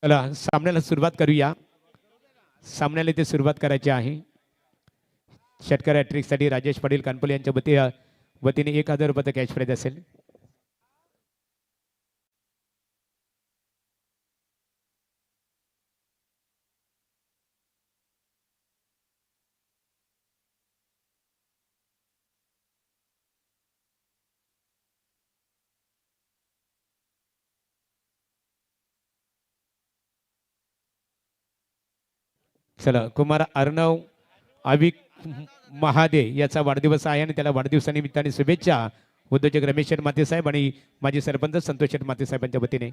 चला सामन्याला सुरुवात करूया. सामन्याला इथे सुरुवात करायची आहे. षटकार हॅट्रिकसाठी राजेश पाटील कानपुले यांच्या वतीने 1000 रुपयाचा कॅश प्राइज असेल. चला कुमार अर्णव अविक महादे याचा वाढदिवस आहे आणि त्याला वाढदिवसानिमित्ताने शुभेच्छा. उद्योजक रमेश माते साहेब आणि माजी सरपंच संतोष माते साहेबांच्या वतीने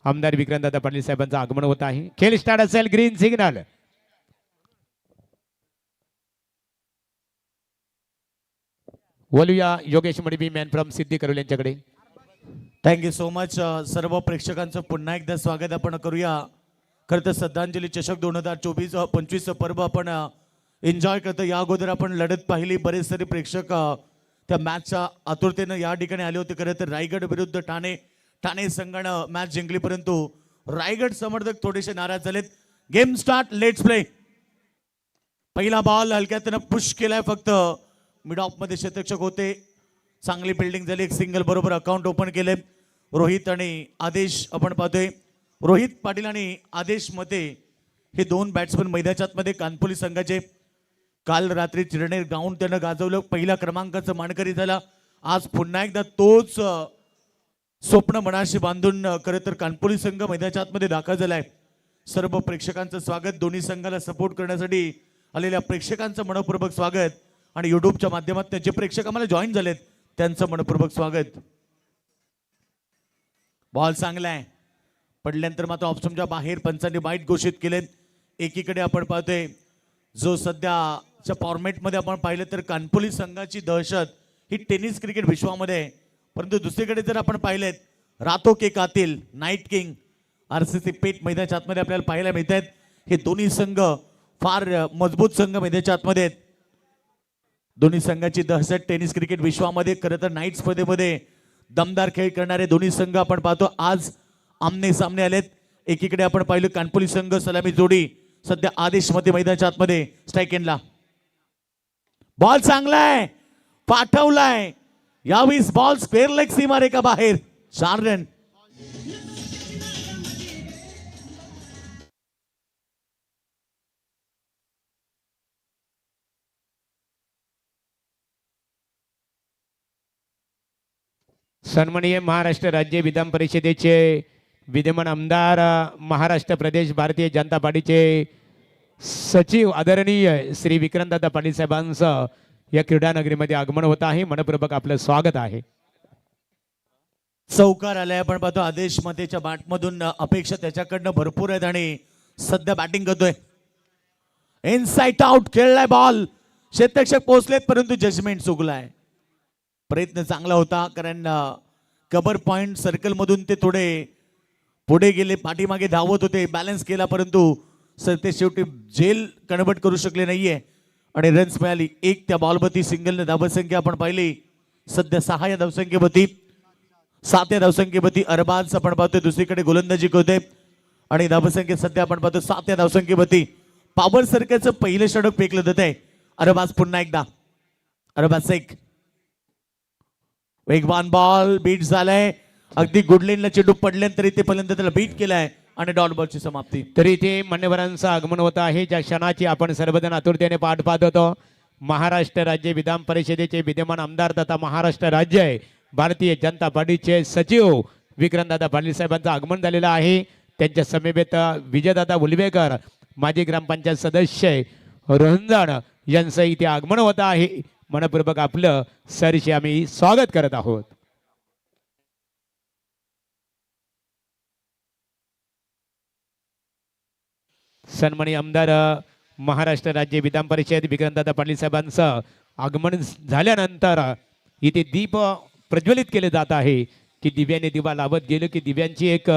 आमदार विक्रांतदादा पाटील साहेबांचं आगमन होत आहे. खेळ स्टार्ट असेल. Green signal. बोलूया योगेश मडबी मॅन फ्रॉम सिद्धी करोल यांच्याकडे. Thank you so much. सर्व प्रेक्षकांचं पुन्हा एकदा स्वागत आपण करूया. खरं तर श्रद्धांजली चषक 2024-25 पर्व आपण एन्जॉय करतो. या अगोदर आपण लढत पाहिली. बरेच सारे प्रेक्षक त्या मॅचच्या आतुरतेनं या ठिकाणी आले होते. खरं तर रायगड विरुद्ध ठाणे संघानं मॅच जिंकली, परंतु रायगड समर्थक थोडेसे नाराज झालेत. Game start. Let's play. पहिला बॉल हलक्यातनं पुश केलाय. फक्त मिड ऑफ मध्ये क्षेत्ररक्षक होते. चांगली बिल्डिंग झाली. एक सिंगल बरोबर अकाउंट ओपन केले. रोहित आणि आदेश आपण पाहतोय. रोहित पाटील आणि आदेश मते हे दोन बॅट्समन मैदानाच्या आतमध्ये कानपुली संघाचे. काल रात्री चिरनेर ग्राउंड त्यानं गाजवलं. पहिल्या क्रमांकाचं मानकरी झाला. आज पुन्हा एकदा तोच स्वप्न मनाशी बांधून खरं तर कानपुली संघ मैदानाच्या आतमध्ये दाखल झालाय. सर्व प्रेक्षकांचं स्वागत. दोन्ही संघाला सपोर्ट करण्यासाठी आलेल्या प्रेक्षकांचं मनपूर्वक स्वागत आणि युट्यूबच्या माध्यमातून जे प्रेक्षक आम्हाला जॉईन झालेत त्यांचं मनपूर्वक स्वागत. बॉल चांगला आहे. पडल्यानंतर मात्र ऑप्शनच्या बाहेर पंचांनी वाईट घोषित केले. एकीकडे आपण पाहतोय जो सध्याच्या फॉर्मॅटमध्ये आपण पाहिलं तर कानपुली संघाची दहशत ही टेनिस क्रिकेट विश्वामध्ये आहे, परंतु दुसरीकडे जर आपण पाहिलेत रातो के कातिल नाईट किंग RCC पेठ मैदानाच्या आतमध्ये आपल्याला पाहायला मिळत आहेत. हे दोन्ही संघ फार मजबूत संघ मैदानाच्या आतमध्ये आहेत. दोन्ही संघाची दहशत टेनिस क्रिकेट विश्वामध्ये. खरं तर नाईट स्पर्धेमध्ये दमदार खेळ करणारे दोन्ही संघ आपण पाहतो आज आमने सामने आलेत. एकीकडे आपण पाहिलं कानपुली संघ सलामी जोडी सध्या आदेश मध्ये मैदानाच्या आतमध्ये स्ट्राइक एंडला. बॉल चांगलाय. पाठवलाय. यावेळी बॉल स्क्वेअर लेग सीमारेखा बाहेर. 4 रन. सन्माननीय महाराष्ट्र राज्य विधान परिषदेचे विद्यमान आमदार, महाराष्ट्र प्रदेश भारतीय जनता पार्टीचे सचिव आदरणीय श्री विक्रांतदादा पाटील साहेबांचं या क्रीडा नगरीमध्ये आगमन होत आहे. मनपूर्वक आपलं स्वागत आहे. चौकार आलाय. आपण पाहतो आदेश मतेच्या बॅटमधून अपेक्षा त्याच्याकडनं भरपूर आहेत आणि सध्या बॅटिंग करतोय. इनसाइड आउट खेळलाय बॉल. क्षेत्ररक्षक पोहोचलेत परंतु जजमेंट चुकलाय. प्रयत्न चांगला होता कारण कव्हर पॉइंट सर्कल मधून ते थोडे पुढे गेले, पाठीमागे धावत होते, बॅलन्स केला, परंतु सर ते शेवटी जेल कन्वर्ट करू शकले नाहीये आणि रन्स मिळाली. 1 त्या बॉलवरती सिंगलने धावसंख्या आपण पाहिली सध्या 6 या धावसंख्येवरती. 7 या धावसंख्येवरती अरबाज आपण पाहतोय. दुसरीकडे गोलंदाजी करतोय आणि धावसंख्येत सध्या आपण पाहतो 7 या धावसंख्येवरती. पॉवर सर्कलचं पहिलं षटक फेकलं जात आहे. अरबाज पुन्हा एकदा. अरबाज एक वेगवान बॉल बीट झालाय. अगदी गुडलेनला चेंडू पडल्यानंतर इथे पर्यंत त्याला बीट केलाय आणि डॉट बॉलची समाप्ती. तरी इथे मान्यवरांचं आगमन होत आहे. ज्या क्षणाची आपण सर्वजण आतुरतेने पाठ पाहत होतो. महाराष्ट्र राज्य विधान परिषदेचे विद्यमान आमदार तथा महाराष्ट्र राज्य भारतीय जनता पार्टीचे सचिव विक्रांतदादा पाटील साहेबांचं आगमन झालेलं आहे. त्यांच्या समेत विजयदादा उलवेकर माजी ग्रामपंचायत सदस्य रोहनजण यांचं इथे आगमन होत आहे. मनपूर्वक आपलं सरशी आम्ही स्वागत करत आहोत. सन्माननीय आमदार महाराष्ट्र राज्य विधान परिषद विक्रांतदादा पाटील साहेबांचं आगमन झाल्यानंतर इथे दीप प्रज्वलित केले जात आहे की दिव्याने दिवा लावत गेलं की दिव्यांची एक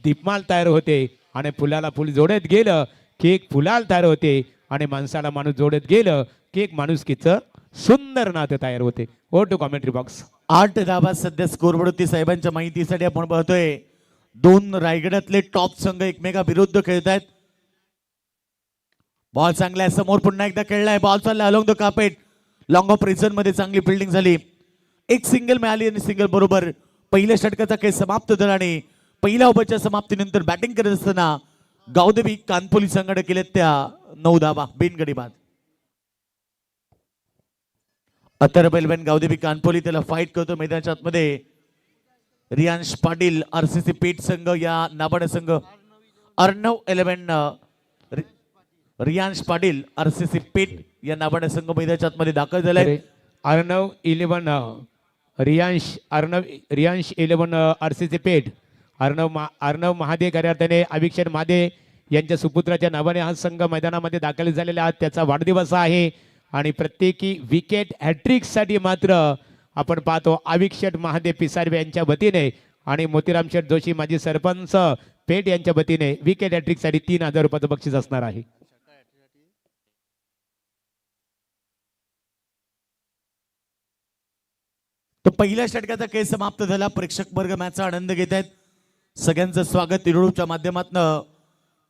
दीपमाल तयार होते आणि फुलाला फुल जोडत गेलं की एक फुलाल तयार होते आणि माणसाला माणूस जोडत गेलं की एक माणुसकीचं सुंदर नातं तयार होते. ओ टू कॉमेंट्री बॉक्स. 8 धावा सध्या स्कोरबोर्ड होती. साहेबांच्या माहितीसाठी आपण पाहतोय दोन रायगडातले टॉप संघ एकमेकाविरुद्ध खेळत आहेत. बॉल चांगला आहे, समोर पुन्हा एकदा खेळलाय, बॉल चालला along the carpet, long of reason मध्ये चांगली फिल्डिंग झाली, एक सिंगल मिळाली आणि सिंगल बरोबर पहिल्या षटकाचा खेळ समाप्त झाला. आणि पहिल्या ओव्हरच्या समाप्तीनंतर बॅटिंग करत असताना गावदेवी कानपोली संघाने केले त्या 9 धावा बिनगडी बाद. अथर बेलबेन गावदेवी कानपोली त्याला फाईट करतो मैदानाच्या आतमध्ये. रियांश पाटील आरसीसी पेठ संघ या नाबाड संघ अर्णव 11 रियांश पाटील आरसीसी पेठ या नाबाड संघ मैदानाच्या आतमध्ये दाखल झालाय. अर्णव 11 रियांश 11 आरसीसी पेठ. अर्णव महादे कार्यार्थाने अभिक्षण महादे यांच्या सुपुत्राच्या नावाने हा संघ मैदानामध्ये दाखल झालेला आहे. त्याचा वाढदिवस आहे आणि प्रत्येकी विकेट हॅट्रिक साठी मात्र आपण पाहतो अभिक्षण महादेव पिसारवे यांच्या वतीने आणि मोतीराम शेठ जोशी माजी सरपंच पेठ यांच्या वतीने विकेट हॅट्रिक साठी 3000 रुपयाचं बक्षीस असणार आहे. तो पहिल्या षटकाचा खेळ समाप्त झाला. प्रेक्षक वर्ग मॅचचा आनंद घेत आहेत. सगळ्यांचं स्वागत युट्यूबच्या माध्यमातून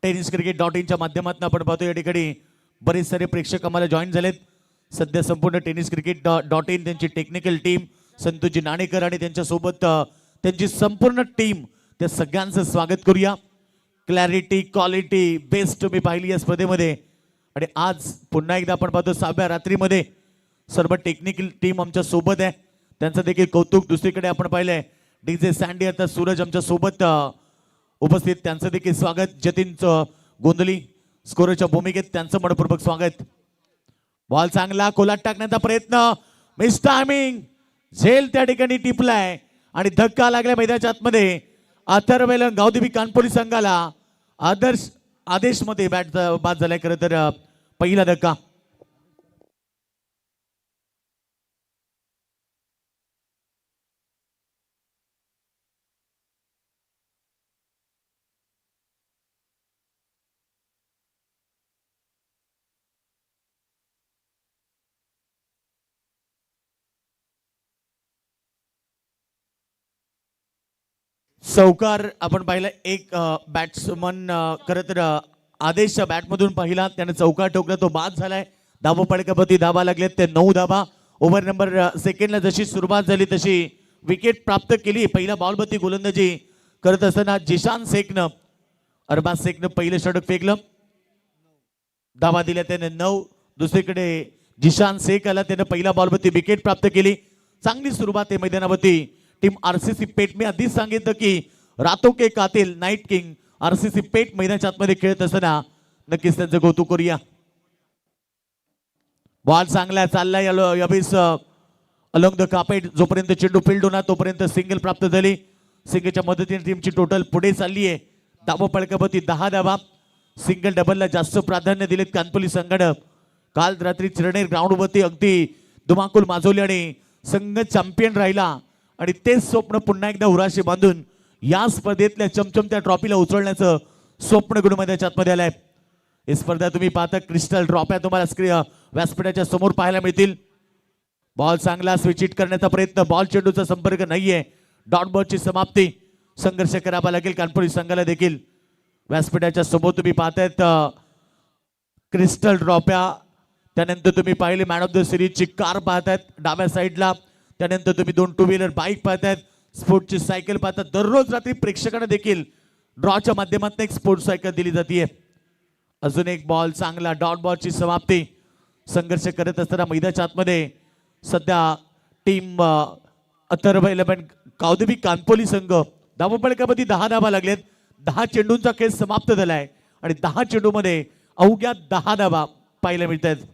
tenniscricket.in माध्यमातून आपण पाहतो. या ठिकाणी बरेच सारे प्रेक्षक आम्हाला जॉईन झालेत. सध्या संपूर्ण tenniscricket.in त्यांची टेक्निकल टीम संतोषजी नाणेकर आणि त्यांच्या सोबत त्यांची संपूर्ण टीम, त्या सगळ्यांचं स्वागत करूया. क्लॅरिटी क्वालिटी बेस्ट तुम्ही पाहिली या स्पर्धेमध्ये. आणि आज पुन्हा एकदा आपण पाहतो 6व्या रात्रीमध्ये सर्व टेक्निकल टीम आमच्या सोबत आहे, त्यांचं देखील कौतुक. दुसरीकडे आपण पाहिलंय डीजे सँडी आता सूरज आमच्या सोबत उपस्थित, त्यांचं देखील स्वागत. जतीन गोंधली स्कोरच्या भूमिकेत त्यांचं मनपूर्वक स्वागत. बॉल चांगला कोलाट टाकण्याचा प्रयत्न, मिस टायमिंग, झेल त्या ठिकाणी टिपलाय आणि धक्का लागला मैदानाच्या आतमध्ये. अथर्वेल गावदेवी कानपोली संघाला आदेश मध्ये बॅट बाद झालाय. खरं तर पहिला धक्का. चौकार आपण पाहिला, एक बॅट्समन खरं तर आदेशच्या बॅटमधून पाहिला, त्याने चौकार ठोकला, तो बाद झालाय. धावा पडकापती धावा लागलेत ते 9 धावा. ओव्हर नंबर सेकंडला जशी सुरुवात झाली तशी विकेट प्राप्त केली. पहिला बॉलवरती गोलंदाजी करत असताना जिशान शेखनं, अरबाज शेखनं पहिलं षटक फेकलं, धावा दिल्या त्याने 9. दुसरीकडे जिशान शेख आला, त्याने पहिल्या बॉलवरती विकेट प्राप्त केली. चांगली सुरुवात आहे मैदानावरती टीम आरसीसी पेठ. मी आधीच सांगितलं की रातो के कातिल नाईट किंग आरसीसी पेठ मैदानाच्या आतमध्ये खेळत असताना नक्कीच त्यांचं कौतुक करूया. बॉल चांगला चाललाय अलोंग द कार्पेट. जोपर्यंत चेंडू फील्ड होणार तोपर्यंत सिंगल प्राप्त झाली. सिंगलच्या मदतीने टीमची टोटल पुढे चालली आहे. धावा पळकापती 10 धावा. सिंगल डबलला जास्त प्राधान्य दिलेत कानपोली संघानं. काल रात्री चिरनेर ग्राउंडवरती अगदी धुमाकूल माजवली आणि संघ चॅम्पियन राहिला. आणि तेच स्वप्न पुन्हा एकदा उराशी बांधून या स्पर्धेतल्या चमचमत्या ट्रॉफीला उचलण्याचं स्वप्न गुणमध्याच्या आतमध्ये आलंय. ही स्पर्धा तुम्ही पाहता क्रिस्टल ट्रॉफ्या तुम्हाला व्यासपीठाच्या समोर पाहायला मिळतील. बॉल चांगला स्विच हिट करण्याचा प्रयत्न, बॉल चेंडूचा संपर्क नाहीये. डॉट बॉलची समाप्ती. संघर्ष करावा लागेल कानपुरी संघाला देखील. व्यासपीठाच्या समोर तुम्ही पाहतायत क्रिस्टल ट्रॉफ्या. त्यानंतर तुम्ही पाहिले मॅन ऑफ द सिरीजची कार पाहतायत डाव्या साईडला. त्यानंतर तुम्ही 2 टू व्हीलर बाईक पाहतायत, स्पोर्टची सायकल पाहतात. दररोज रात्री प्रेक्षकांना देखील ड्रॉच्या माध्यमातून एक स्पोर्ट्स सायकल दिली जाते. अजून एक बॉल चांगला, डॉट बॉलची समाप्ती. संघर्ष करत असताना मैदानाच्या आतमध्ये सध्या टीम अथर्व 11 गावदेवी कानपोली संघ. धावा पळकापती 10 धावा लागलेत. 10 चेंडूंचा खेळ समाप्त झालाय आणि 10 चेंडूमध्ये अवघ्या 10 धावा पाहायला मिळत आहेत.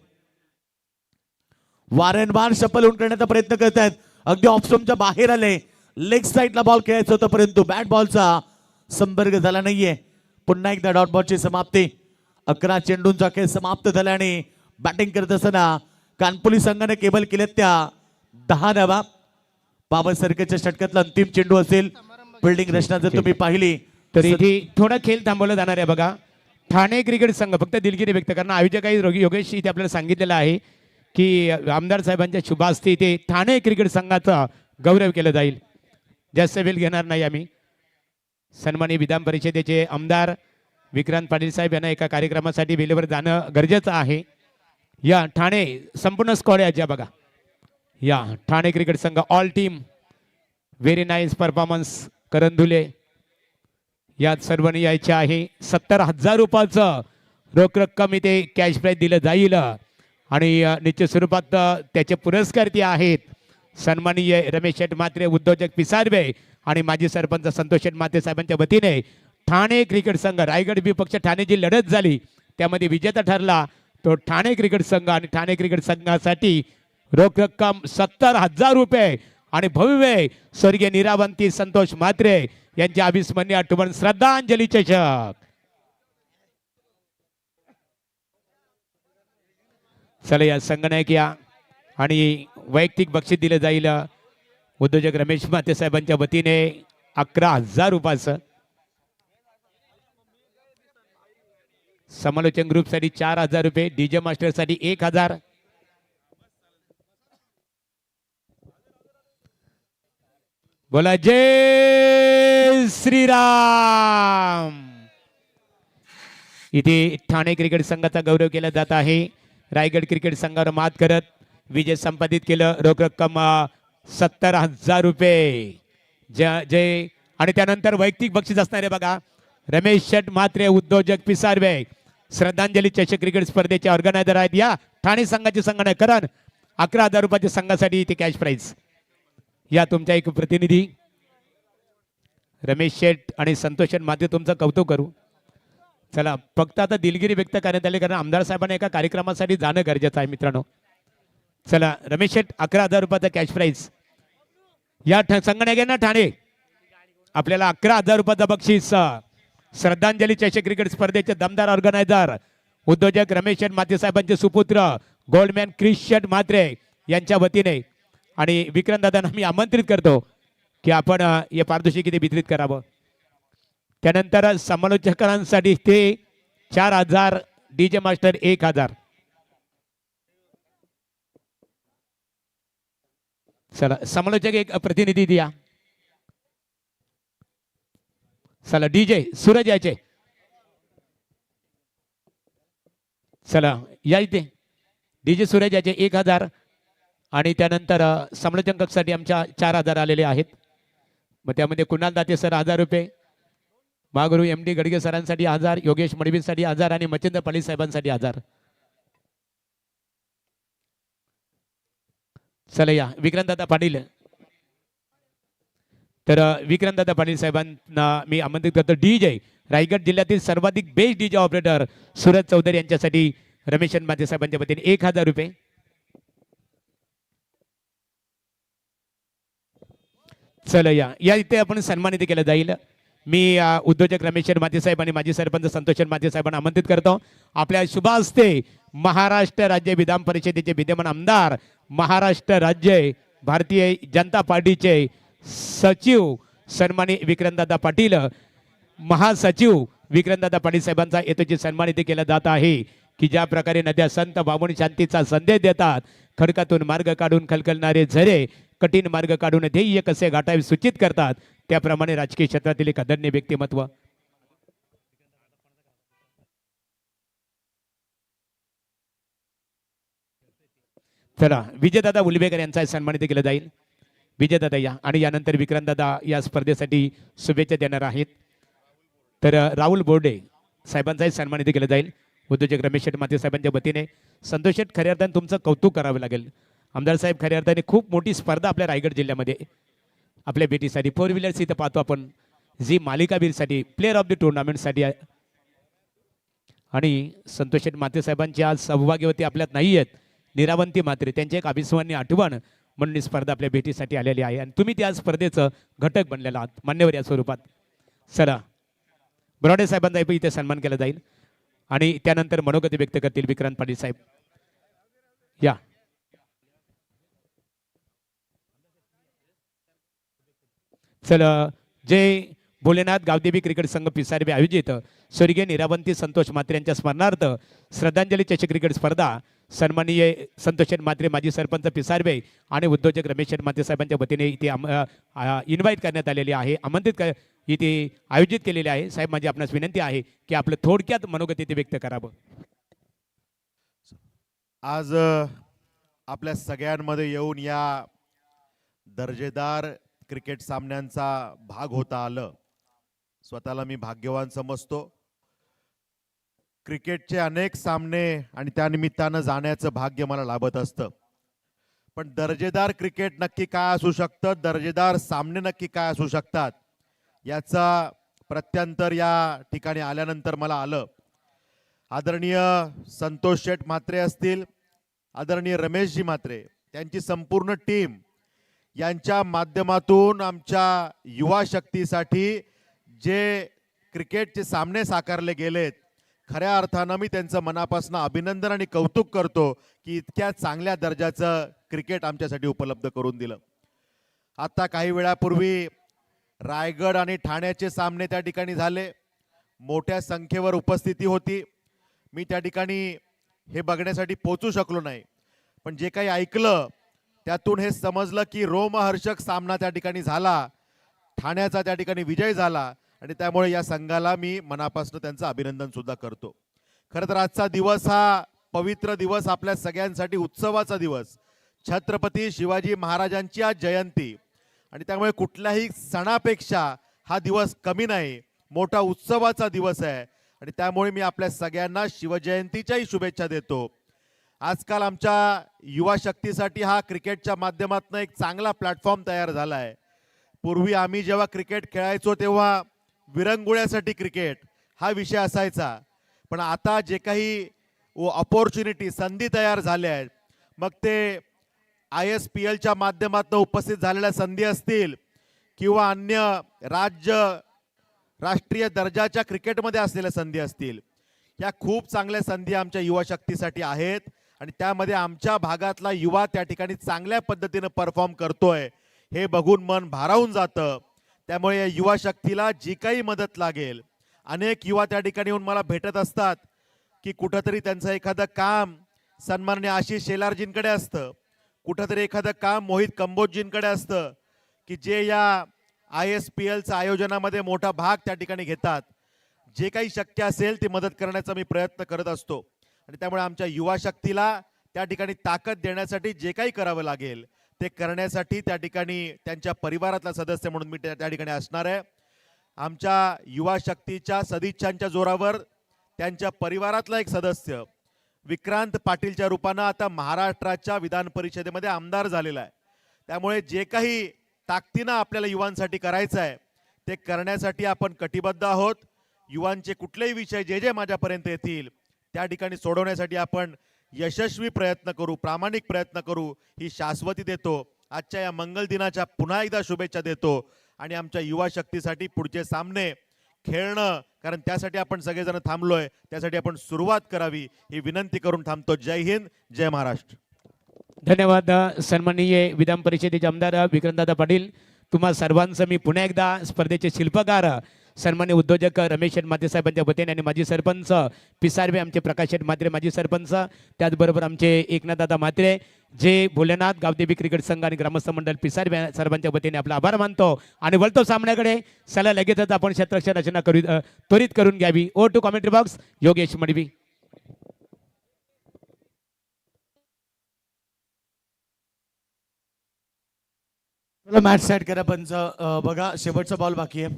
वारंवार शफल होऊन करण्याचा प्रयत्न करत आहेत. अगदी ऑफस्टम्पच्या बाहेर आले. लेग साईडला बॉल खेळायचा होता परंतु बॅट बॉलचा संपर्क झाला नाहीये. पुन्हा एकदा डॉट बॉलची समाप्ती. 11 चेंडूंचा खेळ समाप्त झाला आणि बॅटिंग करत असताना कानपोली संघाने केबल केल्यात त्या 10 धावा. बाबा सरकेच्या षटकातला अंतिम चेंडू असेल. फिल्डिंग रचना जर तुम्ही पाहिली तर इथे थोडा खेळ थांबवला जाणार आहे बघा. ठाणे क्रिकेट संघ फक्त दिलगिरी व्यक्त करणं. आयोजक योगेश इथे आपल्याला सांगितलेलं आहे की आमदार साहेबांच्या शुभास्ती इथे ठाणे क्रिकेट संघाचा गौरव केला जाईल. जास्त वेळ घेणार नाही आम्ही. सन्माननीय विधान परिषदेचे आमदार विक्रांत पाटील साहेब यांना एका कार्यक्रमासाठी वेळेवर जाणं गरजेचं आहे. या ठाणे संपूर्ण स्क्वॉड याच्या बघा. या ठाणे क्रिकेट संघ all team very nice performance Karan Dhule यात सर्वांनी यायचे आहे. 70,000 रुपयाचं रोख रक्कम इथे कॅश प्राईज दिलं जाईल आणि निश्चित स्वरूपात त्याचे पुरस्कार आहेत सन्माननीय रमेश शेठ म्हात्रे, उद्योजक पिसारवे आणि माजी सरपंच संतोष शेठ म्हात्रे साहेबांच्या वतीने ठाणे क्रिकेट संघ रायगड विपक्ष ठाणे जी लढत झाली त्यामध्ये विजेता ठरला तो ठाणे क्रिकेट संघ आणि ठाणे क्रिकेट संघासाठी रोख रक्कम 70,000 रुपये आणि भव्य स्वर्गीय निरावंती संतोष म्हात्रे यांच्या अविस्मरणीय आठवण श्रद्धांजली चषक. चला या संगणक या आणि वैयक्तिक बक्षीस दिलं जाईल उद्योजक रमेश म्हात्रे साहेबांच्या वतीने 11,000 रुपयाचं. समालोचन ग्रुप साठी 4,000 रुपये, डीजे मास्टर साठी 1,000. बोला जय श्रीराम. इथे ठाणे क्रिकेट संघाचा गौरव केला जात आहे. रायगड क्रिकेट संघावर मात करत विजय संपादित केलं. रोख रक्कम 70,000 रुपये. जय आणि त्यानंतर वैयक्तिक बक्षीस असणार आहे बघा. रमेश शेठ म्हात्रे उद्योजक पिसारवे श्रद्धांजली चषक क्रिकेट स्पर्धेचे ऑर्गनायझर आहेत. या ठाणे संघाचे संगणकरण 11,000 रुपयाच्या संघासाठी इथे कॅश प्राईज. या तुमच्या एक प्रतिनिधी रमेश शेठ आणि संतोष शेठ म्हात्रे तुमचं कौतुक करू. चला फक्त आता दिलगिरी व्यक्त करण्यात आली कारण आमदार साहेबांना एका कार्यक्रमासाठी जाणं गरजेचं आहे मित्रांनो. चला रमेश शेठ 11,000 रुपयाचा कॅश प्राईज. या संगणकांना ठाणे आपल्याला 11,000 रुपयाचा बक्षीस. श्रद्धांजली चषक क्रिकेट स्पर्धेचे दमदार ऑर्गनायझर उद्योजक रमेश शेठ म्हात्रे साहेबांचे सुपुत्र गोल्डमॅन क्रिश शेठ म्हात्रे यांच्या वतीने आणि विक्रांत दादांना मी आमंत्रित करतो की आपण हे पारितोषिक इथे वितरित करावं. त्यानंतर समालोचकांसाठी ते 4,000, डीजे मास्टर 1,000. चला समालोचक एक प्रतिनिधी द्या. चला डीजे सूरज यायचे. चला या इथे डीजे सूरज याचे 1,000 आणि त्यानंतर समालोचन कक्षासाठी आमच्या 4,000 आलेले आहेत. मग त्यामध्ये कुणाल दाते सर 1,000 रुपये, महागुरु MD गडगे सरांसाठी 1,000, योगेश मडवींसाठी 1,000 आणि मच्छिंद्र पाटील साहेबांसाठी 1,000. चला या विक्रांतदादा पाटील. तर विक्रांतदादा पाटील साहेबांना मी आमंत्रित करतो. डीजे रायगड जिल्ह्यातील सर्वाधिक best DJ operator Suraj Chaudhari यांच्यासाठी रमेश म्हात्रे साहेबांच्या वतीने 1,000 रुपये. चला या इथे आपण सन्मानित केलं जाईल. मी उद्योजक रमेश म्हात्रे साहेब आणि माजी सरपंच संतोष म्हात्रे साहेबांना आमंत्रित करतो. आपल्या शुभ हस्ते महाराष्ट्र राज्य विधान परिषदेचे विद्यमान आमदार, महाराष्ट्र राज्य भारतीय जनता पार्टीचे सचिव सन्मानित विक्रांतदादा पाटील, महासचिव विक्रांतदादा पाटील साहेबांचा येथे सन्मानित केला जात आहे की ज्या प्रकारे नद्या संत बाबून शांतीचा संदेश देतात. खडकातून मार्ग काढून खलखलणारे झरे कठीण मार्ग काढून ध्येय कसे गाठावे सूचित करतात. त्याप्रमाणे राजकीय क्षेत्रातील एक आदरणीय व्यक्तिमत्व. चला विजयदादा उलवेकर यांचा सन्मानित केलं जाईल. विजयदादा या आणि यानंतर विक्रांतदादा या स्पर्धेसाठी शुभेच्छा देणार आहेत. तर राहुल बोर्डे साहेबांचाही सन्मानित केलं जाईल. उद्योजक रमेश शेठ म्हात्रे साहेबांच्या वतीने संतोष शेठ खऱ्या अर्थाने तुमचं कौतुक करावं लागेल. आमदार साहेब खऱ्या अर्थाने खूप मोठी स्पर्धा आपल्या रायगड जिल्ह्यामध्ये आपल्या बेटीसाठी 4 व्हीलर्स इथं पाहतो आपण. जी मालिकावीरसाठी प्लेअर ऑफ द टुर्नामेंटसाठी आणि संतोष शेठ म्हात्रे साहेबांची आज सौभाग्यवती आपल्यात नाही आहेत. निरावंती म्हात्रे त्यांची एक अविस्मरणीय आठवण म्हणून ही स्पर्धा आपल्या भेटीसाठी आलेली आहे आणि तुम्ही त्या स्पर्धेचं घटक बनलेला आहात मान्यवर या स्वरूपात. चला बरोडे साहेबांचा इथे सन्मान केला जाईल आणि त्यानंतर मनोगत व्यक्त करतील विक्रांत पाटील साहेब. या चला जय भोलेनाथ गावदेवी क्रिकेट संघ पिसारबे आयोजित स्वर्गीय निरावंती संतोष म्हात्रे यांच्या स्मरणार्थ श्रद्धांजली चषक क्रिकेट स्पर्धा सन्माननीय संतोष म्हात्रे माजी सरपंच पिसारबे आणि उद्योजक रमेश म्हात्रे साहेबांच्या वतीने इथे इन्व्हाइट करण्यात आलेली आहे, इथे आयोजित केलेले आहे. साहेब, माझी आपणास विनंती आहे की आपलं थोडक्यात मनोगत इथे व्यक्त करावं. आज आपल्या सगळ्यांमध्ये येऊन या दर्जेदार क्रिकेट सामन्यांचा भाग होता आलं, स्वतःला मी भाग्यवान समजतो. क्रिकेटचे अनेक सामने आणि त्यानिमित्तानं जाण्याचं भाग्य मला लाभत असतं. पण दर्जेदार क्रिकेट नक्की काय असू शकतं, दर्जेदार सामने नक्की काय असू शकतात, याचा प्रत्यंतर या ठिकाणी आल्यानंतर मला आलं. आदरणीय संतोष शेठ म्हात्रे असतील, आदरणीय रमेशजी म्हात्रे, त्यांची संपूर्ण टीम यांच्या माध्यमातून आमच्या युवा शक्तीसाठी जे क्रिकेटचे सामने साकारले गेलेत, खऱ्या अर्थानं मी त्यांचं मनापासून अभिनंदन आणि कौतुक करतो की इतक्या चांगल्या दर्जाचं क्रिकेट आमच्यासाठी उपलब्ध करून दिलं. आता काही वेळापूर्वी रायगड आणि ठाण्याचे सामने त्या ठिकाणी झाले, मोठ्या संख्येवर उपस्थिती होती. मी त्या ठिकाणी हे बघण्यासाठी पोहोचू शकलो नाही, पण जे काही ऐकलं त्यातून हे समजलं की रोमहर्षक सामना त्या ठिकाणी झाला, ठाण्याचा त्या ठिकाणी विजय झाला आणि त्यामुळे या संघाला मी मनापासून त्यांचं अभिनंदन सुद्धा करतो. खरं तर आजचा दिवस हा पवित्र दिवस, आपल्या सगळ्यांसाठी उत्सवाचा दिवस, छत्रपती शिवाजी महाराजांची आज जयंती आणि त्यामुळे कुठल्याही सणापेक्षा हा दिवस कमी नाही, मोठा उत्सवाचा दिवस आहे आणि त्यामुळे मी आपल्या सगळ्यांना शिवजयंतीच्याही शुभेच्छा देतो. आजकाल आमच्या युवा शक्तीसाठी हा क्रिकेटच्या माध्यमातून एक चांगला प्लॅटफॉर्म तयार झाला आहे. पूर्वी आम्ही जेव्हा क्रिकेट खेळायचो तेव्हा विरंगुळ्यासाठी क्रिकेट हा विषय असायचा, पण आता जे काही अपॉर्च्युनिटी संधी तयार झाल्या आहेत, मग ते ISPLच्या माध्यमातून उपस्थित झालेल्या संधी असतील किंवा अन्य राष्ट्रीय दर्जाच्या क्रिकेटमध्ये असलेल्या संधी असतील, या खूप चांगल्या संधी आमच्या युवा शक्तीसाठी आहेत आणि त्यामध्ये आमच्या भागातला युवा त्या ठिकाणी चांगल्या पद्धतीने परफॉर्म करतोय हे बघून मन भारावून जातं. त्यामुळे या युवा शक्तीला जी काही मदत लागेल, अनेक युवा त्या ठिकाणी येऊन मला भेटत असतात की कुठंतरी त्यांचं एखादं काम सन्माननीय आशिष शेलारजींकडे असतं, कुठंतरी एखादं काम मोहित कंबोजजींकडे असतं की जे या ISPLच्या आयोजनामध्ये मोठा भाग त्या ठिकाणी घेतात. जे काही शक्य असेल ती मदत करण्याचा मी प्रयत्न करत असतो आणि त्यामुळे आमच्या युवा शक्तीला त्या ठिकाणी ताकद देण्यासाठी जे काही करावं लागेल ते करण्यासाठी त्या ठिकाणी त्यांच्या परिवारातला सदस्य म्हणून मी त्या ठिकाणी असणार आहे. आमच्या युवा शक्तीच्या सदिच्छांच्या जोरावर त्यांच्या परिवारातला एक सदस्य विक्रांत पाटीलच्या रूपानं आता महाराष्ट्राच्या विधान परिषदेमध्ये आमदार झालेला आहे. त्यामुळे जे काही ताकदीनं आपल्याला युवांसाठी करायचं आहे ते करण्यासाठी आपण कटिबद्ध आहोत. युवांचे कुठलेही विषय जे माझ्यापर्यंत येतील त्या ठिकाणी सोडवण्यासाठी आपण यशस्वी प्रयत्न करू, प्रामाणिक प्रयत्न करू, ही शाश्वती देतो. आजच्या या मंगल दिनाच्या पुन्हा एकदा शुभेच्छा देतो आणि आमच्या युवा शक्तीसाठी पुढचे सामने खेळणं, कारण त्यासाठी आपण सगळेजण थांबलोय, त्यासाठी आपण सुरुवात करावी ही विनंती करून थांबतो. जय हिंद, जय महाराष्ट्र. धन्यवाद. सन्माननीय विधान परिषदेचे आमदार विक्रमदादा पाटील, तुम्हा सर्वांचं मी पुन्हा एकदा स्पर्धेचे शिल्पकार सन्मान्य उद्योजक रमेश म्हात्रे साहेबांच्या वतीने आणि माजी सरपंच पिसारबे, आमचे प्रकाश म्हात्रे माजी सरपंच, त्याचबरोबर आमचे एकनाथदादा म्हात्रे, जे भोलेनाथ गावदेवी क्रिकेट संघ आणि ग्रामस्थ मंडळ पिसारबे सर्वांच्या वतीने आपला आभार मानतो आणि वळतो सामन्याकडे. चला लगेचच आपण क्षेत्ररक्षण रचना त्वरित करून घ्यावी. Over to commentary box Yogesh Madvi. Match set करा पंच. बघा शेवटचा बॉल बाकी आहे.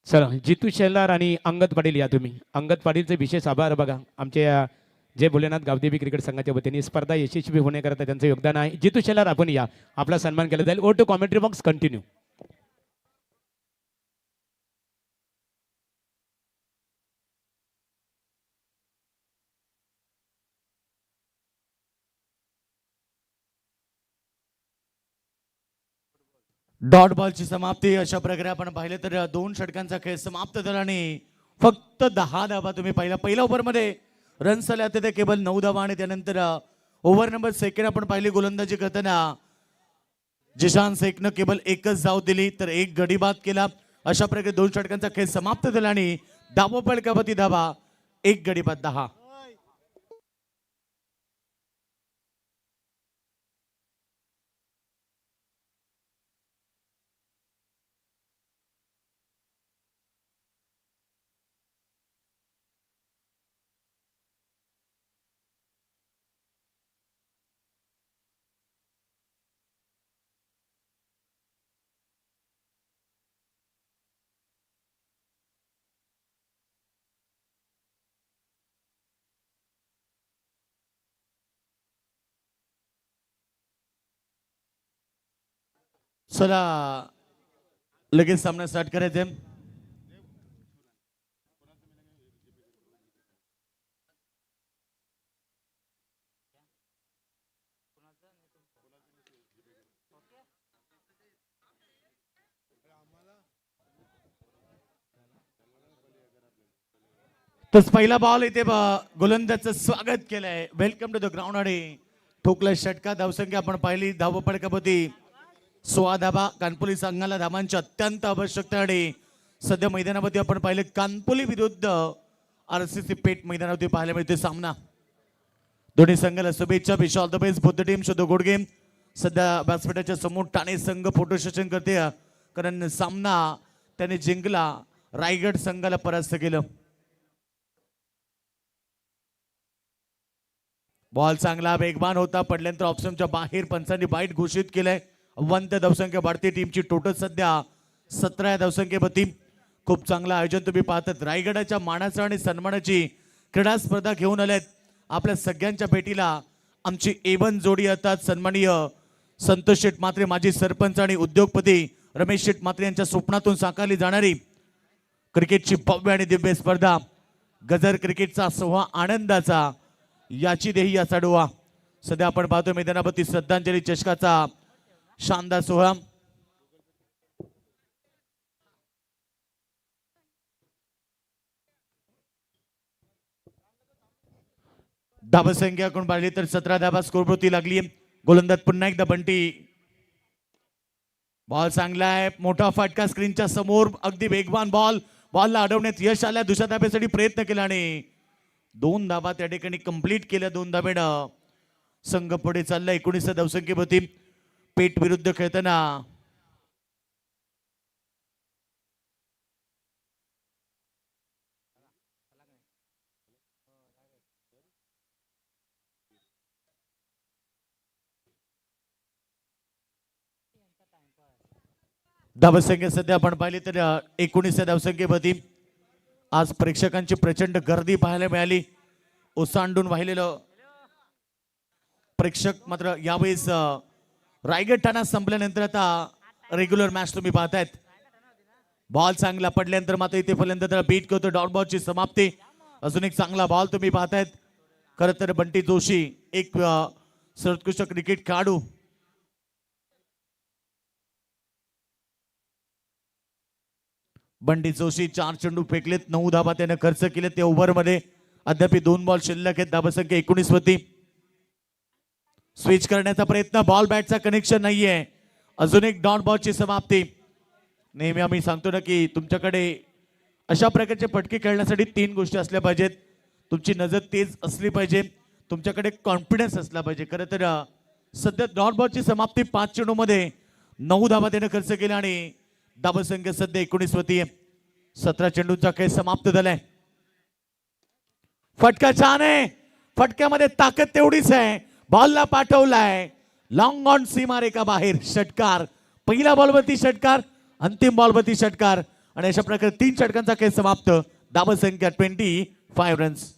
चला, जितू शेलार आणि अंगद पाटील या तुम्ही. अंगद पाटीलचे विशेष आभार. बघा आमचे जय भोलेनाथ गावदेवी क्रिकेट संघाच्या वतीने स्पर्धा यशस्वी होण्याकरता त्यांचं योगदान आहे. जितू शेलार आपण या, आपला सन्मान केला जाईल. ओ to commentary box continue. Dot बॉलची समाप्ती. अशा प्रकारे आपण पाहिलं तर 2 षटकांचा खेळ समाप्त झाला आणि फक्त 10 धावा तुम्ही पहिल्या ओव्हरमध्ये रन्स आले होते ते केवळ 9 धावा आणि त्यानंतर ओव्हर नंबर सेकंड आपण पाहिली गोलंदाजी करताना जिशान शेखनं केवळ एकच धाव दिली तर एक गडी बाद केला. अशा प्रकारे 2 षटकांचा खेळ समाप्त झाला आणि धावा फलकावरती धावा 1 गडी बाद 10. चला लगेच सामना स्टार्ट करायचे. तर पहिला बॉल इथे गोलंदाजचं स्वागत केलंय. वेलकम टू द ग्राउंड आणि ठोकला षटका. धावसंख्या आपण पाहिली धाव फलकावरती 16 धाबा. कानपुली संघाला धावांची अत्यंत आवश्यकता आणि सध्या मैदानामध्ये आपण पाहिले कानपुली विरुद्ध RCC पेठ मैदानावरती पाहायला मिळते सामना. दोन्ही संघाला शुभेच्छा. Wish all the best both the team. Show the good game. सध्या व्यासपीठाच्या समोर ठाणे संघ फोटो सेशन करते कारण सामना त्याने जिंकला. रायगड संघाला परास्त केलं. बॉल चांगला वेगवान होता. पडल्यानंतर ऑप्शनच्या बाहेर पंचांनी वाईट घोषित केलंय. अवंत धावसंख्या वाढते. टीमची टोटल सध्या 17 धावसंख्येवरती. खूप चांगलं आयोजन तुम्ही पाहतात. रायगडाच्या मानाचं आणि सन्मानाची क्रीडा स्पर्धा घेऊन आल्यात. आपल्या सगळ्यांच्या भेटीला आमची A1 जोडी येतात. सन्माननीय संतोष शेठ म्हात्रे माजी सरपंच आणि उद्योगपती रमेश शेठ म्हात्रे यांच्या स्वप्नातून साकारली जाणारी क्रिकेटची भव्य आणि दिव्य स्पर्धा गजर क्रिकेटचा सोहा आनंदाचा याची देही याचा डोळा. सध्या आपण पाहतो मैदानावरती श्रद्धांजली चषकाचा शानदार सोहळा. धावसंख्या कोण पाहिली तर 17 धावा स्कोरवरती लागली. गोलंदाज पुन्हा एकदा बंटी. बॉल चांगला आहे. मोठा फटका स्क्रीनच्या समोर. अगदी वेगवान बॉल. बॉलला अडवण्यात यश आल्या. दुसऱ्या धाब्यासाठी प्रयत्न केला आणि 2 धाबा त्या ठिकाणी कंप्लीट केल्या. 2 धाब्यानं संघ पुढे चालला. 19 धावसंख्येवरती पेठ विरुद्ध खेळताना धावसंख्या सध्या आपण पाहिली तर 19 धावसंख्येवरती. आज प्रेक्षकांची प्रचंड गर्दी पाहायला मिळाली. ओसांडून वाहिलेलं प्रेक्षक मात्र यावेळेस रायगड ठाणा संपल्यानंतर आता रेग्युलर मॅच तुम्ही पाहतायत. बॉल चांगला पडल्यानंतर मात्र इथे फलंदाज त्याला बीट करतो. डॉट बॉलची समाप्ती. अजून एक चांगला बॉल तुम्ही पाहतायत. खरं तर बंटी जोशी एक सर्वोत्कृष्ट क्रिकेट खेळाडू. बंटी जोशी 4 चेंडू फेकलेत. 9 धाबा त्याने खर्च केले. ते ओव्हरमध्ये अद्याप 2 बॉल शिल्लक आहेत. धावसंख्या 19 वरती. स्विच करण्याचा प्रयत्न. बॉल बॅटचा कनेक्शन नाहीये. अजून एक डॉट बॉलची समाप्ती. नेहमी आम्ही सांगतो ना की तुमच्याकडे अशा प्रकारचे फटके खेळण्यासाठी 3 गोष्टी असल्या पाहिजेत. तुमची नजर तेज असली पाहिजे. तुमच्याकडे कॉन्फिडन्स असला पाहिजे. खरं तर सध्या डॉट बॉलची समाप्ती 5 चेंडूमध्ये 9 धाबा त्याने खर्च केला आणि धावसंख्या सध्या 19 वरती. 17 चेंडूंचा खेळ समाप्त झालाय. फटका छान आहे. फटक्यामध्ये ताकद तेवढीच आहे. बॉलला पाठवलाय. लॉंग ऑन सीमारेखा बाहेर. षटकार. पहिल्या बॉलवरती षटकार. अंतिम बॉलवरती षटकार आणि अशा प्रकारे 3 षटकांचा खेळ समाप्त. धावसंख्या 25 रन्स.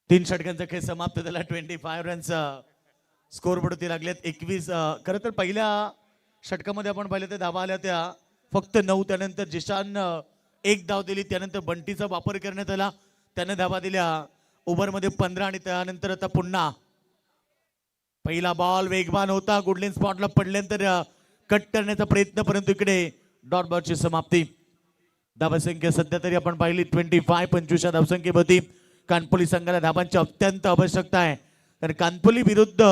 तीन षटकांचा खेळ समाप्त झाला. 25 रन्स स्कोर वरती लागलेत. 21 खरं तर पहिल्या षटकामध्ये आपण पाहिलं तर धावा आल्या त्या फक्त 9. त्यानंतर जिशान एक धाव दिली. त्यानंतर बंटीचा वापर करण्यात आला, त्याने धावा दिल्या. ओव्हरमध्ये 15 आणि त्यानंतर आता पुन्हा पहिला बॉल वेगवान होता. गुडलेन स्पॉटला पडल्यानंतर कट करण्याचा प्रयत्न, परंतु इकडे डॉट बॉलची समाप्ती. धावसंख्या सध्या तरी आपण पाहिली 25 25 धावसंख्येवरती कानपुली संघाला धावांची अत्यंत आवश्यकता आहे. कारण कानपुली विरुद्ध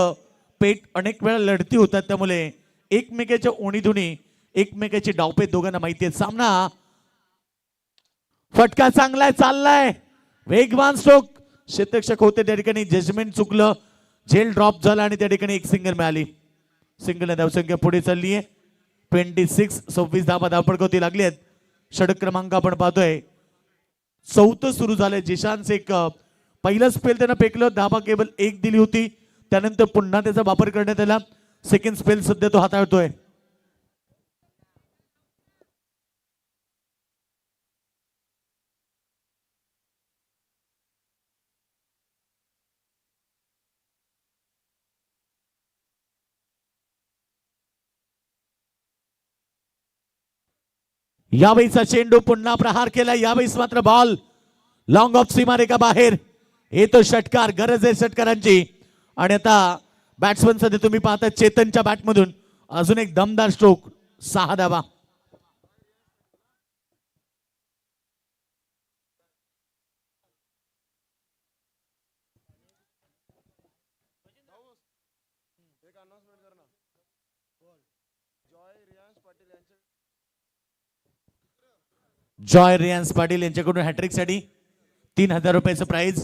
पेट अनेक वेळा लढती होतात, त्यामुळे एकमेकाच्या ओणीधुनी एकमेकाची डावपेच दोघांना माहिती आहे. सामना फटका चांगलाय, चाललाय, वेगवान स्ट्रोक. क्षेत्ररक्षक होते त्या ठिकाणी, जजमेंट चुकलं, झेल ड्रॉप झाला आणि त्या ठिकाणी एक सिंगल मिळाली. सिंगल धावसंख्या पुढे चालली आहे. 26 26 धावा धावपडकवती लागली आहेत. षटक क्रमांक आपण पाहतोय 4थं सुरू झालंय. जिशांत एक पहिलं स्पेल त्यानं फेकलं, धावा केवळ एक दिली होती. त्यानंतर पुन्हा त्याचा वापर करण्यात आला. सेकंड स्पेल सध्या तो हाताळतोय. यावेळीचा चेंडू पुन्हा प्रहार केला. यावेळेस मात्र बॉल लॉंग ऑफ सीमारेखा बाहेर येतो. षटकार, गरज आहे षटकारांची. आणि आता बॅट्समन सध्या तुम्ही पाहता चेतनच्या बॅटमधून अजून एक दमदार स्ट्रोक, 6 धावा. जॉय रियान्स पाटील यांच्याकडून हॅट्रिक साठी 3000 रुपयाचं प्राइज.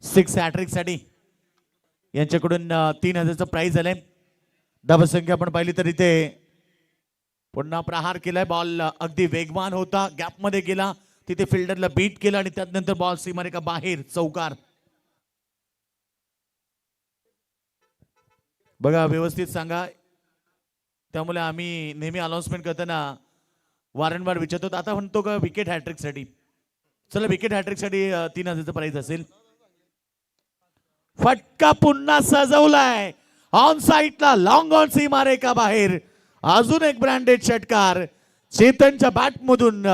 6 हॅट्रिक साठी यांच्याकडून 3000चं प्राइज आलंय. धावसंख्या आपण पाहिली तर इथे पुन्हा प्रहार केलाय. बॉल अगदी वेगवान होता, गॅप मध्ये गेला, तिथे फिल्डरला बीट केला आणि त्यानंतर बॉल सीमारेखा बाहेर, चौकार. बघा, व्यवस्थित सांगा, त्यामुळे आम्ही नेहमी अनाउन्समेंट करताना वारंवार विचारतो. आता म्हणतो का विकेट हॅट्रिक साठी? चला, विकेट हॅट्रिक साठी 3000चं प्राइज असेल. फटका पुन्हा सजवलाय ऑन साईडला, लॉंग ऑन सीमारेखा बाहेर. अजून एक ब्रँडेड षटकार चेतनच्या बॅट मधून.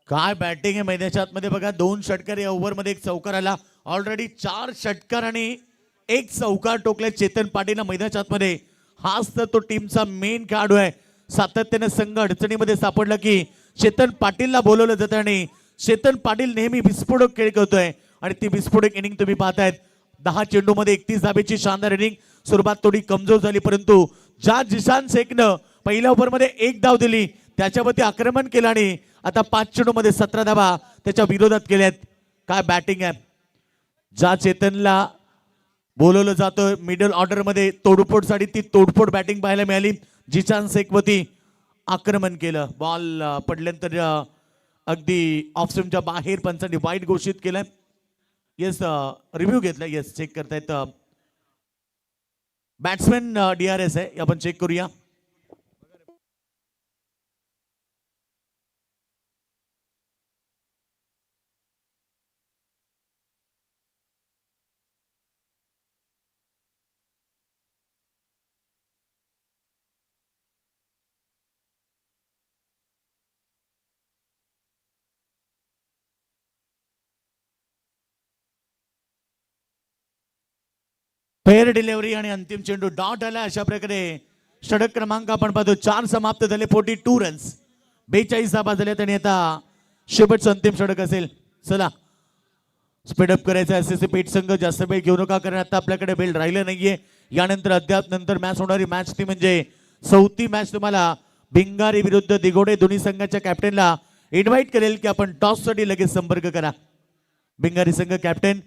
काय बॅटिंग आहे मैदानाच्या आतमध्ये. बघा, 2 षटकार या ओव्हर मध्ये, एक चौकार आला. ऑलरेडी 4 षटकार आणि 1 चौकार टोकले चेतन पाटील मैदानाच्या आतमध्ये. हाच तर तो टीमचा मेन खेळाडू आहे. सातत्याने संघ अडचणीमध्ये सापडला की चेतन पाटीलला बोलवलं जातं आणि चेतन पाटील नेहमी विस्फोटक खेळ करतोय. आणि ती विस्फोटक इनिंग तुम्ही पाहतायत. 10 चेंडूमध्ये 31 धावेची शानदार इनिंग. सुरुवात थोडी कमजोर झाली, परंतु ज्या जिशान शेखनं पहिल्या ओव्हरमध्ये 1 धाव दिली, त्याच्यावरती आक्रमण केलं आणि आता 5 चेंडूमध्ये 17 धावा त्याच्या विरोधात केल्यात. काय बॅटिंग आहे. ज्या चेतनला बोलवलं जातं मिडल ऑर्डर मध्ये तोडफोडसाठी, ती तोडफोड बॅटिंग पाहायला मिळाली. जिशान शेखवरती आक्रमण केलं. बॉल पडल्यानंतर अगदी ऑफ स्टंपच्या बाहेर पंचांनी वाईट घोषित केलंय. येस, रिव्ह्यू घेतलाय. येस, चेक करतायत. बॅट्समॅन DRS आहे, आपण चेक करूया. फेअर डिलिव्हरी आणि अंतिम चेंडू डॉट आला. अशा प्रकारे षटक क्रमांक आपण पाहतो 4 समाप्त झाले. 42 रन्स, 42 धावा झाल्यात आणि आता शेवटचं अंतिम षटक असेल. चला, स्पीडअप करायचा एसएससी पेठ संघ, जास्त वेळ घेऊ नका कारण आता आपल्याकडे वेळ राहिलं नाहीये. यानंतर अद्याप नंतर मॅच होणारी मॅच ती म्हणजे चौथी मॅच तुम्हाला भिंगारी विरुद्ध दिगोडे दोन्ही संघाच्या कॅप्टनला इन्व्हाइट करेल की आपण टॉस साठी लगेच संपर्क करा. भिंगारी संघ कॅप्टन,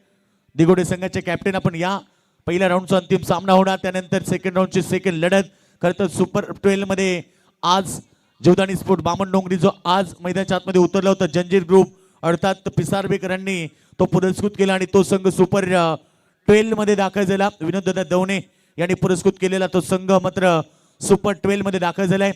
दिगोडे संघाचे कॅप्टन, आपण या पहिल्या राऊंडचा अंतिम सामना होणार, त्यानंतर सेकंड राऊंडची सेकंड लढत. खरं तर सुपर 12 मध्ये आज जीवदानी स्पोर्ट बामणडोंगरी जो आज मैदानाच्या आतमध्ये उतरला होता, जंजीर ग्रुप अर्थात पिसारबेकरांनी तो पुरस्कृत केला आणि तो संघ सुपर 12 मध्ये दाखल झाला. विनोददादा दवणे यांनी पुरस्कृत केलेला तो संघ मात्र सुपर 12 मध्ये दाखल झालाय.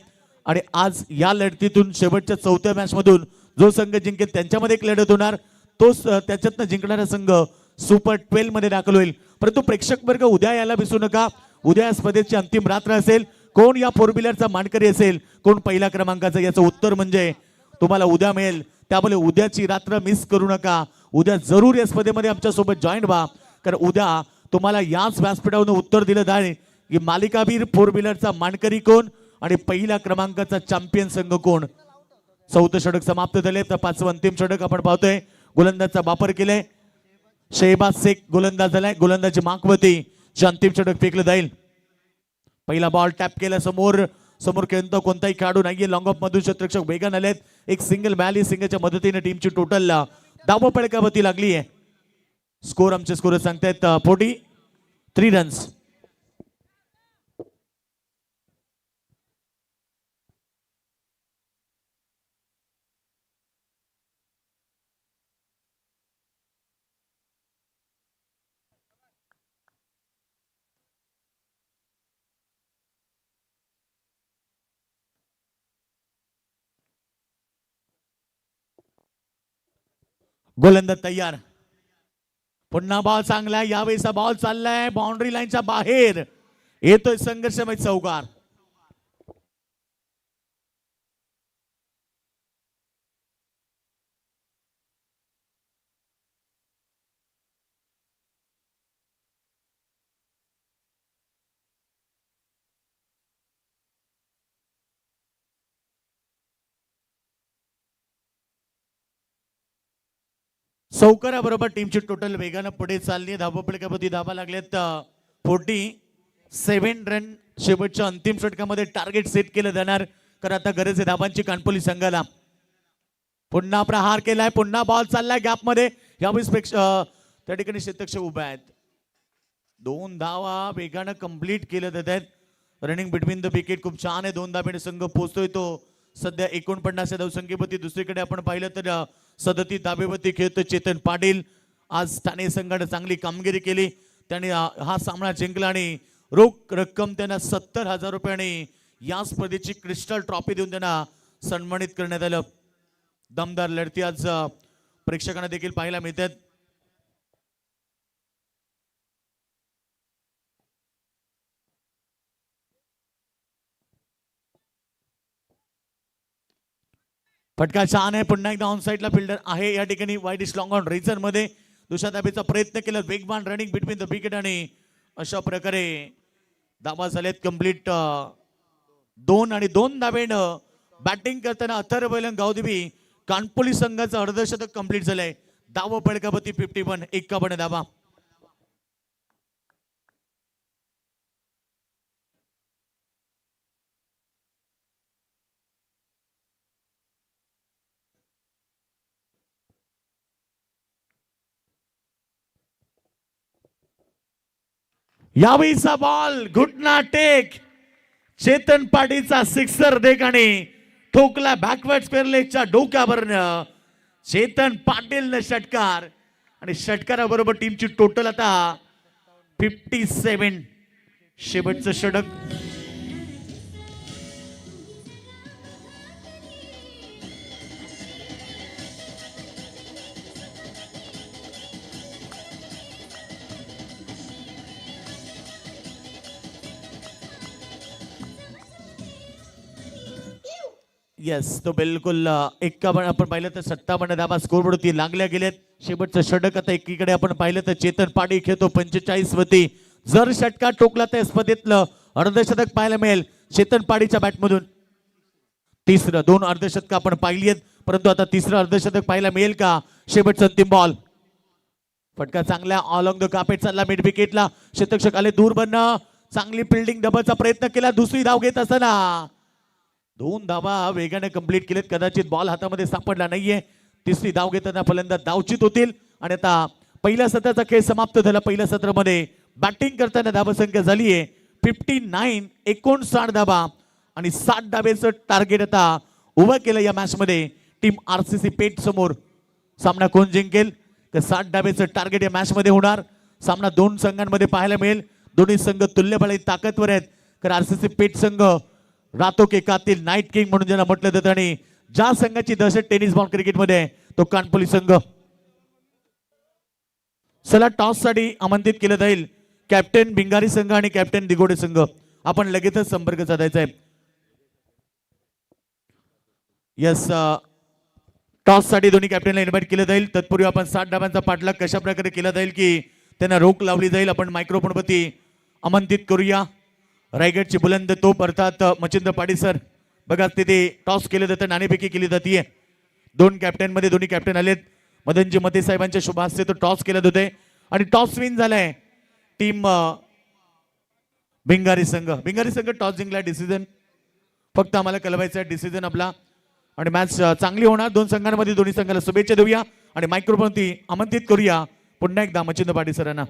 आणि आज या लढतीतून शेवटच्या चौथ्या मॅच मधून जो संघ जिंकेल त्यांच्यामध्ये एक लढत होणार, तोच त्याच्यातनं जिंकणारा संघ सुपर 12 मध्ये दाखल होईल. परंतु प्रेक्षक वर्ग उद्या यायला विसरू नका, उद्या स्पर्धेची अंतिम रात्र असेल. कोण या फोर व्हीलरचा मानकरी असेल, कोण पहिल्या क्रमांकाचा, याचं उत्तर म्हणजे तुम्हाला उद्या मिळेल. त्यामुळे उद्याची रात्र मिस करू नका. उद्या जरूर या स्पर्धेमध्ये आमच्या सोबत जॉईन व्हा, कारण उद्या तुम्हाला याच व्यासपीठावरून उत्तर दिलं जाईल की मालिकावीर फोर व्हीलरचा मानकरी कोण आणि पहिल्या क्रमांकाचा चॅम्पियन संघ कोण. चौथं षटक समाप्त झाले, तर पाचवं अंतिम षटक आपण पाहतोय. गोलंदाजचा वापर केलाय शेहबाज शेख, गोलंदाज झालाय. गोलंदाजी माकवती जे अंतिम षटक फेकलं जाईल. पहिला बॉल टॅप केला, समोर कोणताही खेळाडू नाहीये. लॉंग ऑफ मधून क्षेत्ररक्षक वेगान आलेत. एक सिंगल बॅली सिंगच्या मदतीने टीमची टोटल धाव पळकावती लागली आहे. स्कोर आमचे स्कोर सांगतायत 43 रन्स. गोलंदाज तयार. पुन्हा बॉल चांगलाय, यावेळेचा बॉल चाललाय बाउंड्री लाईनच्या बाहेर, येतोय संघर्षमय चौकार. चौकाराबरोबर टीमची टोटल वेगानं पुढे चालली. धावपळकावरती धावा लागल्यात 47 रन. शेवटच्या अंतिम षटकामध्ये टार्गेट सेट केलं जाणार, कारण आता गरज आहे धावांची कानपोली संघाला. पुन्हा प्रहार केलाय, पुन्हा बॉल चाललाय गॅप मध्ये. यावेळेस त्या ठिकाणी क्षेत्ररक्षक उभे आहेत. 2 धावा वेगानं कंप्लीट केलं जात आहेत. रनिंग बिटवीन द विकेट खूप छान आहे. 2 धाब्याने संघ पोहोचतोय तो सध्या 49 धावसंख्येवरती. दुसरीकडे आपण पाहिलं तर 37 धाबेवरती खेळतोय चेतन पाटील. आज ठाणे संघाने चांगली कामगिरी केली, त्याने हा सामना जिंकला आणि रोख रक्कम त्यांना 70,000 रुपये या स्पर्धेची क्रिस्टल ट्रॉफी देऊन त्यांना सन्मानित करण्यात आलं. दमदार लढती आज प्रेक्षकांना देखील पाहायला मिळतात. फटका छान आहे. पुन्हा एकदा ऑन साइडला फिल्डर आहे या ठिकाणी. Wide is long on razor मध्ये दुसऱ्या धाबेचा प्रयत्न केला. वेगवान रनिंग बिटवीन द विकेट आणि अशा प्रकारे धावा झाल्यात कंप्लीट. 2 आणि 2 धाब्यानं बॅटिंग करताना अथर्व गावदेवी कानपोली संघाचं अर्धशतक कंप्लीट झालंय. धाव पळकावरती 51, 51 धावा. यावेळीचा बॉल घुटना टेक, चेतन पाटीलचा सिक्सर देख आणि ठोकला बॅकवर्ड स्क्वेअर लेगच्या डोक्यावरनं. चेतन पाटीलनं षटकार आणि षटकाराबरोबर टीमची टोटल आता 57. शेवटचं षटक. येस, तो बिलकुल 51 आपण पाहिलं तर 57 धावा स्कोरबोर्डवरती लागल्या गेल्यात. शेवटचं षटक आता एकीकडे आपण पाहिलं तर चेतन पाटील खेळतो 45 वरती. जर षटकार टोकला तर स्पर्धेतलं अर्धशतक पाहायला मिळेल चेतन पाटीलच्या बॅटमधून. तिसरं 2 अर्धशतक आपण पाहिली आहेत, परंतु आता तिसरं अर्धशतक पाहायला मिळेल का. शेवटचं अंतिम बॉल. फटका चांगला ऑलॉंग द कार्पेट चालला मिड विकेटला. शतक आले दूर बनणं. चांगली फिल्डिंग डबलचा प्रयत्न केला. दुसरी धाव घेत असताना 2 धावा वेगाने कंप्लीट केलेत. कदाचित बॉल हातामध्ये सापडला नाहीये. तिसरी धाव घेताना फलंदाज धावचित होतील. आणि आता पहिल्या सत्राचा खेळ समाप्त झाला. पहिल्या सत्रामध्ये बॅटिंग करताना धावसंख्या झालीये 59. 59 धावा आणि 60 धावेचं टार्गेट आता उभं केलं या मॅच मध्ये टीम आरसीसी पेठ समोर. सामना कोण जिंकेल तर 60 धावेचं टार्गेट या मॅच मध्ये होणार. सामना 2 संघांमध्ये पाहायला मिळेल. दोन्ही संघ तुल्यबळ ताकदवर आहेत. कारण आरसीसी पेठ संघ रातो के कातील नाईट किंग म्हणून ज्याला म्हटलं जातं आणि ज्या संघाची दहशत टेनिस बॉल क्रिकेटमध्ये आहे तो कानपुली संघ. चला टॉस साठी आमंत्रित केलं जाईल कॅप्टन भिंगारी संघ आणि कॅप्टन दिगोडे संघ. आपण लगेचच संपर्क साधायचा आहे. यस टॉस साठी दोन्ही कॅप्टनला इन्व्हाइट केलं जाईल. तत्पूर्वी आपण 60 धावांचा पाठलाग कशा प्रकारे केला जाईल की त्यांना रोख लावली जाईल. आपण मायक्रोफोनवरती आमंत्रित करूया रायगडची बुलंद तोप अर्थात मच्छिंद्र पाटील सर. बघा तिथे टॉस केलं जातं. नाणेफेकी केली जाते. 2 कॅप्टन मध्ये दोन्ही कॅप्टन आलेत. मदनजी मते साहेबांच्या शुभ हस्ते तो टॉस केला होते आणि टॉस विन झालाय टीम भिंगारी संघ. भिंगारी संघ टॉस जिंकला. डिसिजन फक्त आम्हाला कळवायचं आहे डिसिजन आपला. आणि मॅच चांगली होणार. 2 संघांमध्ये दोन्ही संघाला शुभेच्छा देऊया आणि मायक्रोफोनवरती आमंत्रित करूया पुन्हा एकदा मच्छिंद्र पाटील सरांना.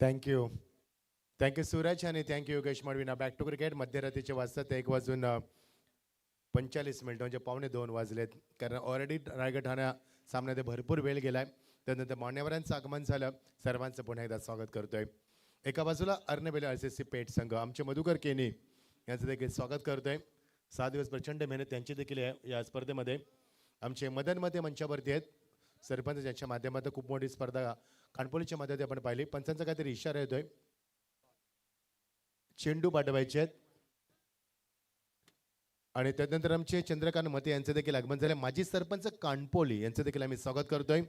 थँक्यू थँक्यू सूरज आणि थँक्यू योगेश मडवीना. Back to cricket. मध्यरात्रीचे वाजतात 1:45 म्हणजे 1:45 वाजलेत. कारण ऑलरेडी रायगड ठाणा सामन्यात भरपूर वेळ गेलाय. त्यानंतर मान्यवरांचं आगमन झालं. सर्वांचं पुन्हा एकदा स्वागत करतोय. एका बाजूला अर्नबेल आरसीसी पेठ संघ आमचे मधुकर केनी यांचं देखील स्वागत करतोय. 6 दिवस प्रचंड मेहनत त्यांची देखील आहे या स्पर्धेमध्ये. आमचे मदन मते मंचावरती आहेत. सरपंच यांच्या माध्यमातून खूप मोठी स्पर्धा कानपोलीच्या माध्यमातून आपण पाहिली. पंचांचा काहीतरी इशारा येतोय. चेंडू पाठवायचे आहेत आणि त्यानंतर आमचे चंद्रकांत मते यांचं देखील आगमन झालं. माजी सरपंच कानपोली यांचं देखील आम्ही स्वागत करतोय.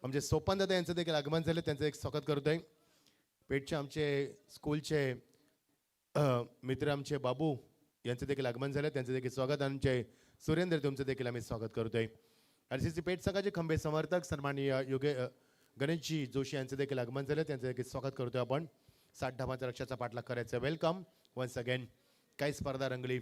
आमचे सोपान दादा यांचं देखील आगमन झालं. त्यांचं एक स्वागत करतोय. पेठचे आमचे स्कूलचे मित्र आमचे बाबू यांचं देखील आगमन झालं. त्यांचं देखील स्वागत. आमचे सुरेंद्र तुमचं देखील आम्ही स्वागत करतोय. आरसीसी पेठ संघाचे खंबे समर्थक सन्माननीय गणेशजी जोशी यांचं देखील आगमन झालं. त्यांचं देखील स्वागत करतोय आपण. 60 धावांचा लक्ष्याचा पाठलाग करायचा. Welcome once again. काही स्पर्धा रंगली.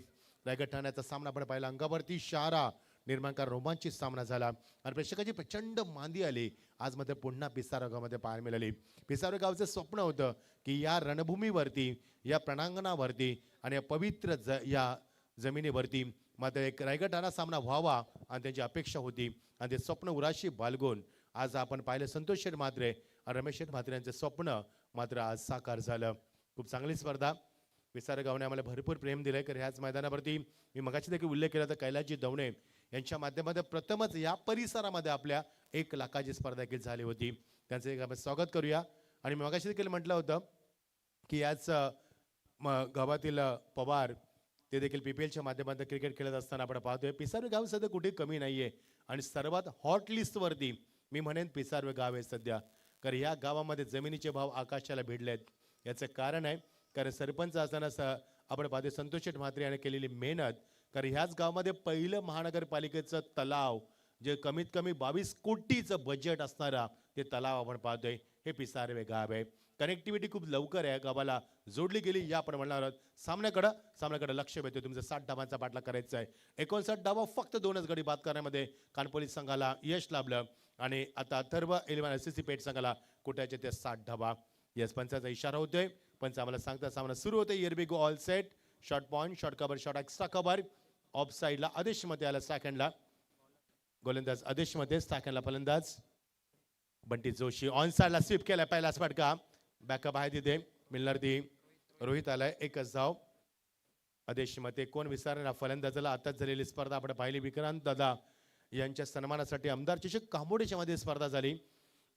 रायगड ठाण्याचा सामना आपण पाहिला. अंगावरती शारा निर्माणकार रोमांचित सामना झाला आणि प्रेक्षकाची प्रचंड मांदी आली. आज मात्र पुन्हा पिसारा गावामध्ये पाहायला मिळाली. पिसारा गावचं स्वप्न होतं की या रणभूमीवरती या प्रणांगणावरती आणि या पवित्र या जमिनीवरती मात्र एक रायगड ठाणा सामना व्हावा आणि त्यांची अपेक्षा होती आणि ते स्वप्न उराशी बाळगून आज आपण पाहिलं संतोष शेठ म्हात्रे आणि रमेश शेठ म्हात्रे यांचं स्वप्न मात्र आज साकार झालं. खूप चांगली स्पर्धा. पिसारा गावने आम्हाला भरपूर प्रेम दिलंय. कारण ह्याच मैदानावरती मी मगाशी देखील उल्लेख केला तर कैलासजी दवणे यांच्या माध्यमातून प्रथमच या परिसरामध्ये आपल्या 1 लाखाची स्पर्धा देखील झाली होती. त्यांचं एक आपण स्वागत करूया. आणि मी मगाशी देखील म्हटलं होतं की याच गावातील पवार ते देखील PPLच्या माध्यमातून क्रिकेट खेळत असताना आपण पाहतोय. पिसारवे गाव सध्या कुठे कमी नाहीये आणि सर्वात हॉट लिस्टवरती मी म्हणेन पिसारवे गाव आहे सध्या. कारण या गावामध्ये जमिनीचे भाव आकाशाला भिडलेत. याचं कारण आहे कारण सरपंच असताना आपण पाहतोय संतोष शेठ म्हात्रे यांनी केलेली मेहनत. कारण ह्याच गावामध्ये पहिलं महानगरपालिकेचं तलाव जे कमीत कमी 22 कोटीचं बजेट असणारा ते तलाव आपण पाहतोय हे पिसारवे गाव आहे. कनेक्टिव्हिटी खूप लवकर आहे, गावाला जोडली गेली या आपण म्हणणार आहोत. सामन्याकडे लक्ष भेटते. तुमचं 60 धावांचा पाठला करायचा आहे. 59 धावा फक्त 2च गडी बाद करण्यामध्ये कानपोली संघाला यश लाभलं आणि आता अथर्व 11 SSC पेठ संघाला कुठ्याचे ते 60 धावा. यस, पंचाचा इशारा होतोय. पंच आम्हाला सांगता सामना सुरू होतोय. Here we go, all set. Short point, short cover, short extra cover. Off साईडला आदेश मध्ये आला, सेकंडला गोलंदाज आदेश मध्ये, सेकंडला फलंदाज बंटी जोशी. ऑन साईडला स्वीप केला पहिलाच फटका. बॅकअप आहे तिथे, मिळणार ती. रोहित आलाय, एकच धाव. आदेश मध्ये कोण विसरणार फलंदाजाला. आताच झालेली स्पर्धा आपण पाहिली. विक्रांत दादा यांच्या सन्मानासाठी आमदार चषक कांबोडेच्या मध्ये स्पर्धा झाली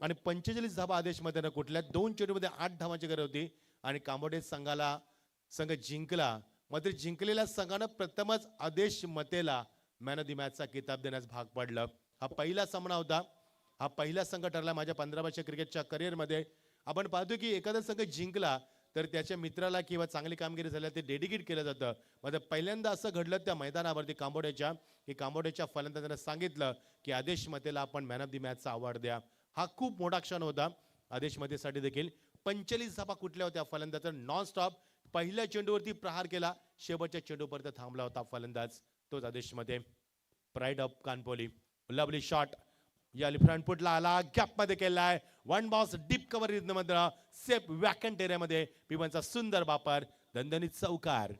आणि 45 धावा आदेश मध्ये कुठल्या 2 चेंडूमध्ये 8 धावांची गरज होती आणि कांबोडे संघ जिंकला. मात्र जिंकलेल्या संघानं प्रथमच आदेश मतेला मॅन ऑफ द मॅचचा किताब देण्यास भाग पडलं. हा पहिला सामना होता. हा पहिला संघ ठरला माझ्या 15 वर्ष क्रिकेटच्या करिअरमध्ये. आपण पाहतो की एखादा संघ जिंकला तर त्याच्या मित्राला किंवा चांगली कामगिरी झाल्या ते डेडिकेट केलं जातं. मात्र पहिल्यांदा असं घडलं त्या मैदानावरती कांबोडेच्या फलंदाजांना सांगितलं की आदेश मतेला आपण मॅन ऑफ द मॅचचा अवॉर्ड द्या. हा खूप मोठा क्षण होता आदेश मतेसाठी देखील. 45 धावा कुठल्या होत्या. फलंदाजानं नॉन स्टॉप पहिल्या चेंडूवरती प्रहार केला, शेवटच्या चेंडूपर्यंत थांबला होता फलंदाज, तोच आदेश मध्ये. Pride of Kanpoli. Lovely shot या फ्रंट फुटला आला, गॅप मध्ये केलाय. वन बॉस डीप कव्हर मध्ये सेफ वॅकंट एरियामध्ये पिबनचा सुंदर वापर, दणदणीत चौकार.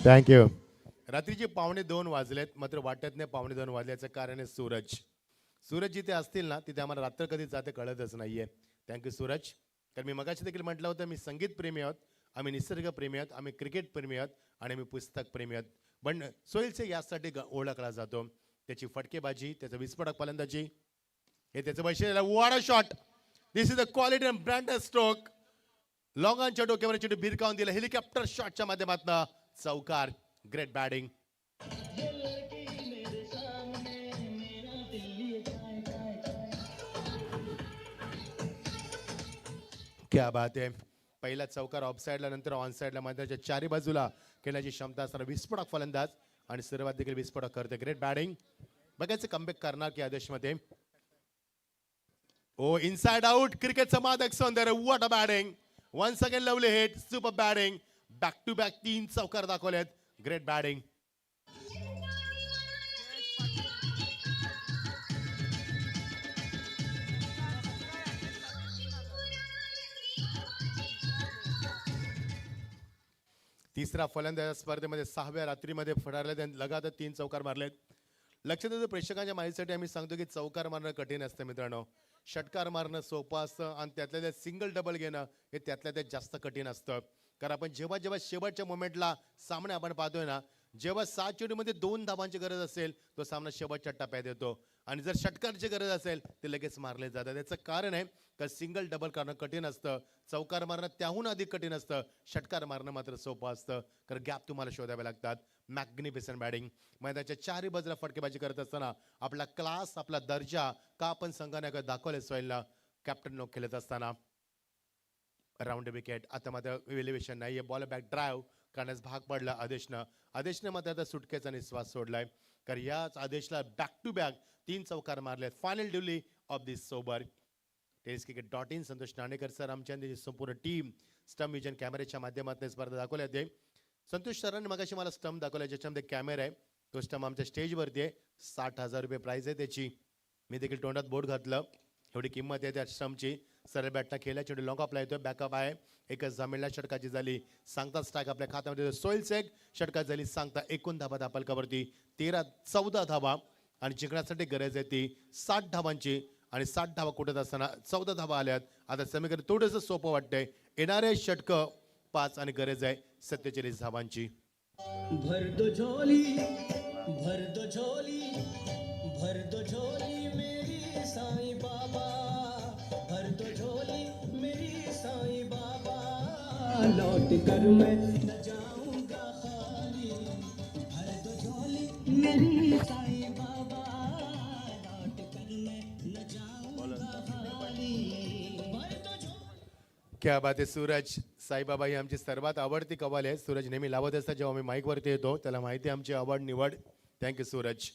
थँक्यू. रात्रीचे 1:45 वाजलेत, मात्र वाटत नाही 1:45 वाजल्याचं कारण आहे सूरज जिथे असतील ना तिथे आम्हाला रात्र कधी जाते कळतच नाहीये. थँक्यू सूरज. कारण मी मगाशी देखील म्हटलं होतं, मी संगीत प्रेमी आहोत, आम्ही निसर्ग प्रेमी आहोत, आम्ही क्रिकेट प्रेमी आहोत आणि आम्ही पुस्तक प्रेमी आहोत. पण सोहेलचे यासाठी ओळखला जातो. त्याची फटकेबाजी, त्याचं विस्फोटक फलंदाजी, हे त्याचं वैशिष्ट्य. What a shot. This is a quality and brand stroke. लॉंगांच्या डोक्यावर चेंडू भिरकावून दिला हेलिकॉप्टर शॉटच्या माध्यमातून चौकार. Great batting. क्या बात आहे. पहिला चौकार ऑफ साईडला, नंतर ऑन साईडला, मैदानाच्या चारी बाजूला खेळण्याची क्षमता असणारा विस्फोटक फलंदाज आणि सर्वात देखील विस्फोटक करते. Great batting. बघायचं कमबॅक करणार की आदेश मध्ये. Oh inside out. क्रिकेटचं मादक सौंदर्य. What a batting. Once again lovely hit. Super batting. Back to back 3 चौकार दाखवलेत. Great batting. तिसरा फलंदाज स्पर्धेमध्ये 6व्या रात्रीमध्ये फडारले, त्यांनी लगातार 3 चौकार मारलेत. लक्षात येतं प्रेक्षकांच्या माहितीसाठी आम्ही सांगतो की चौकार मारणं कठीण असतं मित्रांनो. षटकार मारणं सोपं असतं आणि त्यातल्या त्यात सिंगल डबल घेणं हे त्यातल्या त्यात जास्त कठीण असतं. कारण आपण जेव्हा शेवटच्या मोमेंटला सामने आपण पाहतोय ना, जेव्हा 7 चेंडूमध्ये 2 धावांची गरज असेल तो सामना शेवटच्या टप्प्यात येतो आणि जर षटकारची गरज असेल ते लगेच मारले जातात. त्याचं कारण आहे का सिंगल डबल करणं कठीण असतं, चौकार मारणं त्याहून अधिक कठीण असतं, षटकार मारणं मात्र सोपं असतं. कारण गॅप तुम्हाला शोधावे लागतात. Magnificent batting. मैदानाच्या चारही बाजूला फटकेबाजी करत असताना आपला क्लास, आपला दर्जा का आपण संघाने दाखवले सोयलला कॅप्टन लोक खेळत असताना. Round wicket. आता मात्र एलिव्हेशन नाहीये. बॉल बॅक ड्राईव्ह करण्यास भाग पडला आदेशने मात्र आता सुटकेचा निश्वास सोडलाय. कारण याच आदेशला बॅक टू बॅक 3 चौकार मारले. फायनल ड्युली ऑफ दिस सोबर. टेनिसक्रिकेट.in संतोष नाणेकर सर आमच्या संपूर्ण टीम स्टंप विजन कॅमेऱ्याच्या माध्यमातून स्पर्धा दाखवल्या आहे. संतोष सरांनी मगाशी मला स्टंप दाखवला ज्याच्यामध्ये कॅमेरा आहे. तो स्टंप आमच्या स्टेजवरती आहे. 60,000 रुपये प्राइस आहे त्याची. मी देखील तोंडात बोट घातलं. एवढी किंमत आहे त्या स्टंपची. सरळ बॅटला खेळला, चेंडू लॉंग ऑफला येतोय. बॅकअप आहे. एकच जमिनला षटकाची झाली. सांगता स्ट्राईक आपल्या खात्यामध्ये. सोईल सेक षटकात झाली. सांगता 21 धावा दापलकावरती. 13-14 धावा आणि जिंकण्यासाठी गरज आहे ती 60 धावांची आणि 60 धावा कुठत असताना 14 धावा आल्यात. आता समीकरण थोडंसं सोपं वाटतंय. येणारे षटक 5 आणि गरज आहे 47 धावांची. भर दो झोली, भर दो झोली, भर दो झोली मेरी साईं बाबा, भर दो झोली मेरी साईं बाबा, लौट कर मैं न जाऊंगा खाली, भर दो झोली मेरी साईं बाबा, लौट कर मैं न जाऊंगा खाली. क्या बात आहे सूरज. साईबाबा ही आमची सर्वात आवडती कव्वाली आहे. सूरज नेहमी लावत असतात जेव्हा मी माईकवरती येतो, त्याला माहिती आहे आमची आवड निवड. थँक्यू सूरज.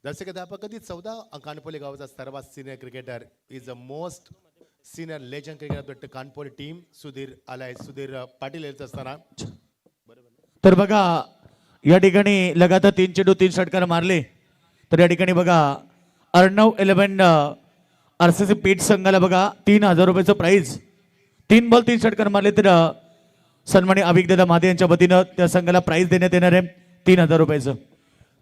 दर्शक अध्यापक कधी 14 कानपोली गावाचा सर्वात senior cricketer is the most senior legend cricketer of the Kanpoli team Sudhir आलाय. सुधीर पाटील येत असताना तर बघा या ठिकाणी लगातार 3 चेंडू 3 षटकार मारले. तर या ठिकाणी बघा अर्णव 11 आरसीसी पीठ संघाला बघा 3,000 रुपयाचं प्राइज. 3 बॉल 3 षटकार मारले तर सन्मानी अभिकदादा महादे यांच्या वतीनं त्या संघाला प्राइज देण्यात येणार आहे 3,000 रुपयाचं.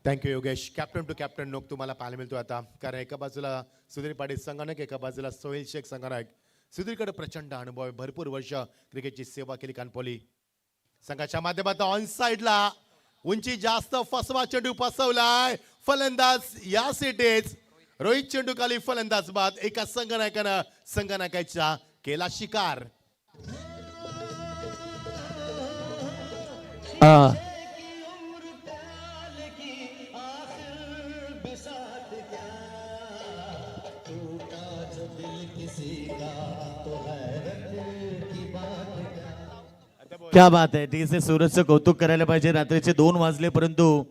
Thank you Yogesh. Captain to captain knock तुम्हाला पाहायला मिळतो आता, कारण एका बाजूला सुधीर पाटील संघानक, एका बाजूला सोहेल शेख संघानक. सुधीरकडे प्रचंड अनुभव आहे, भरपूर वर्ष क्रिकेटची सेवा केली कानपोली संघाच्या माध्यमातून. ऑन साइडला उंची जास्त फसवा चेंडू फसवलाय फलंदाज या सिटीज. रोहित चेंडू खाली फलंदाज बाद. एका संघनायकानं संघनायकाचा केला शिकार. क्या बात आहे. ठीक आहे, सूरजचं कौतुक करायला पाहिजे. रात्रीचे 2 वाजले परंतु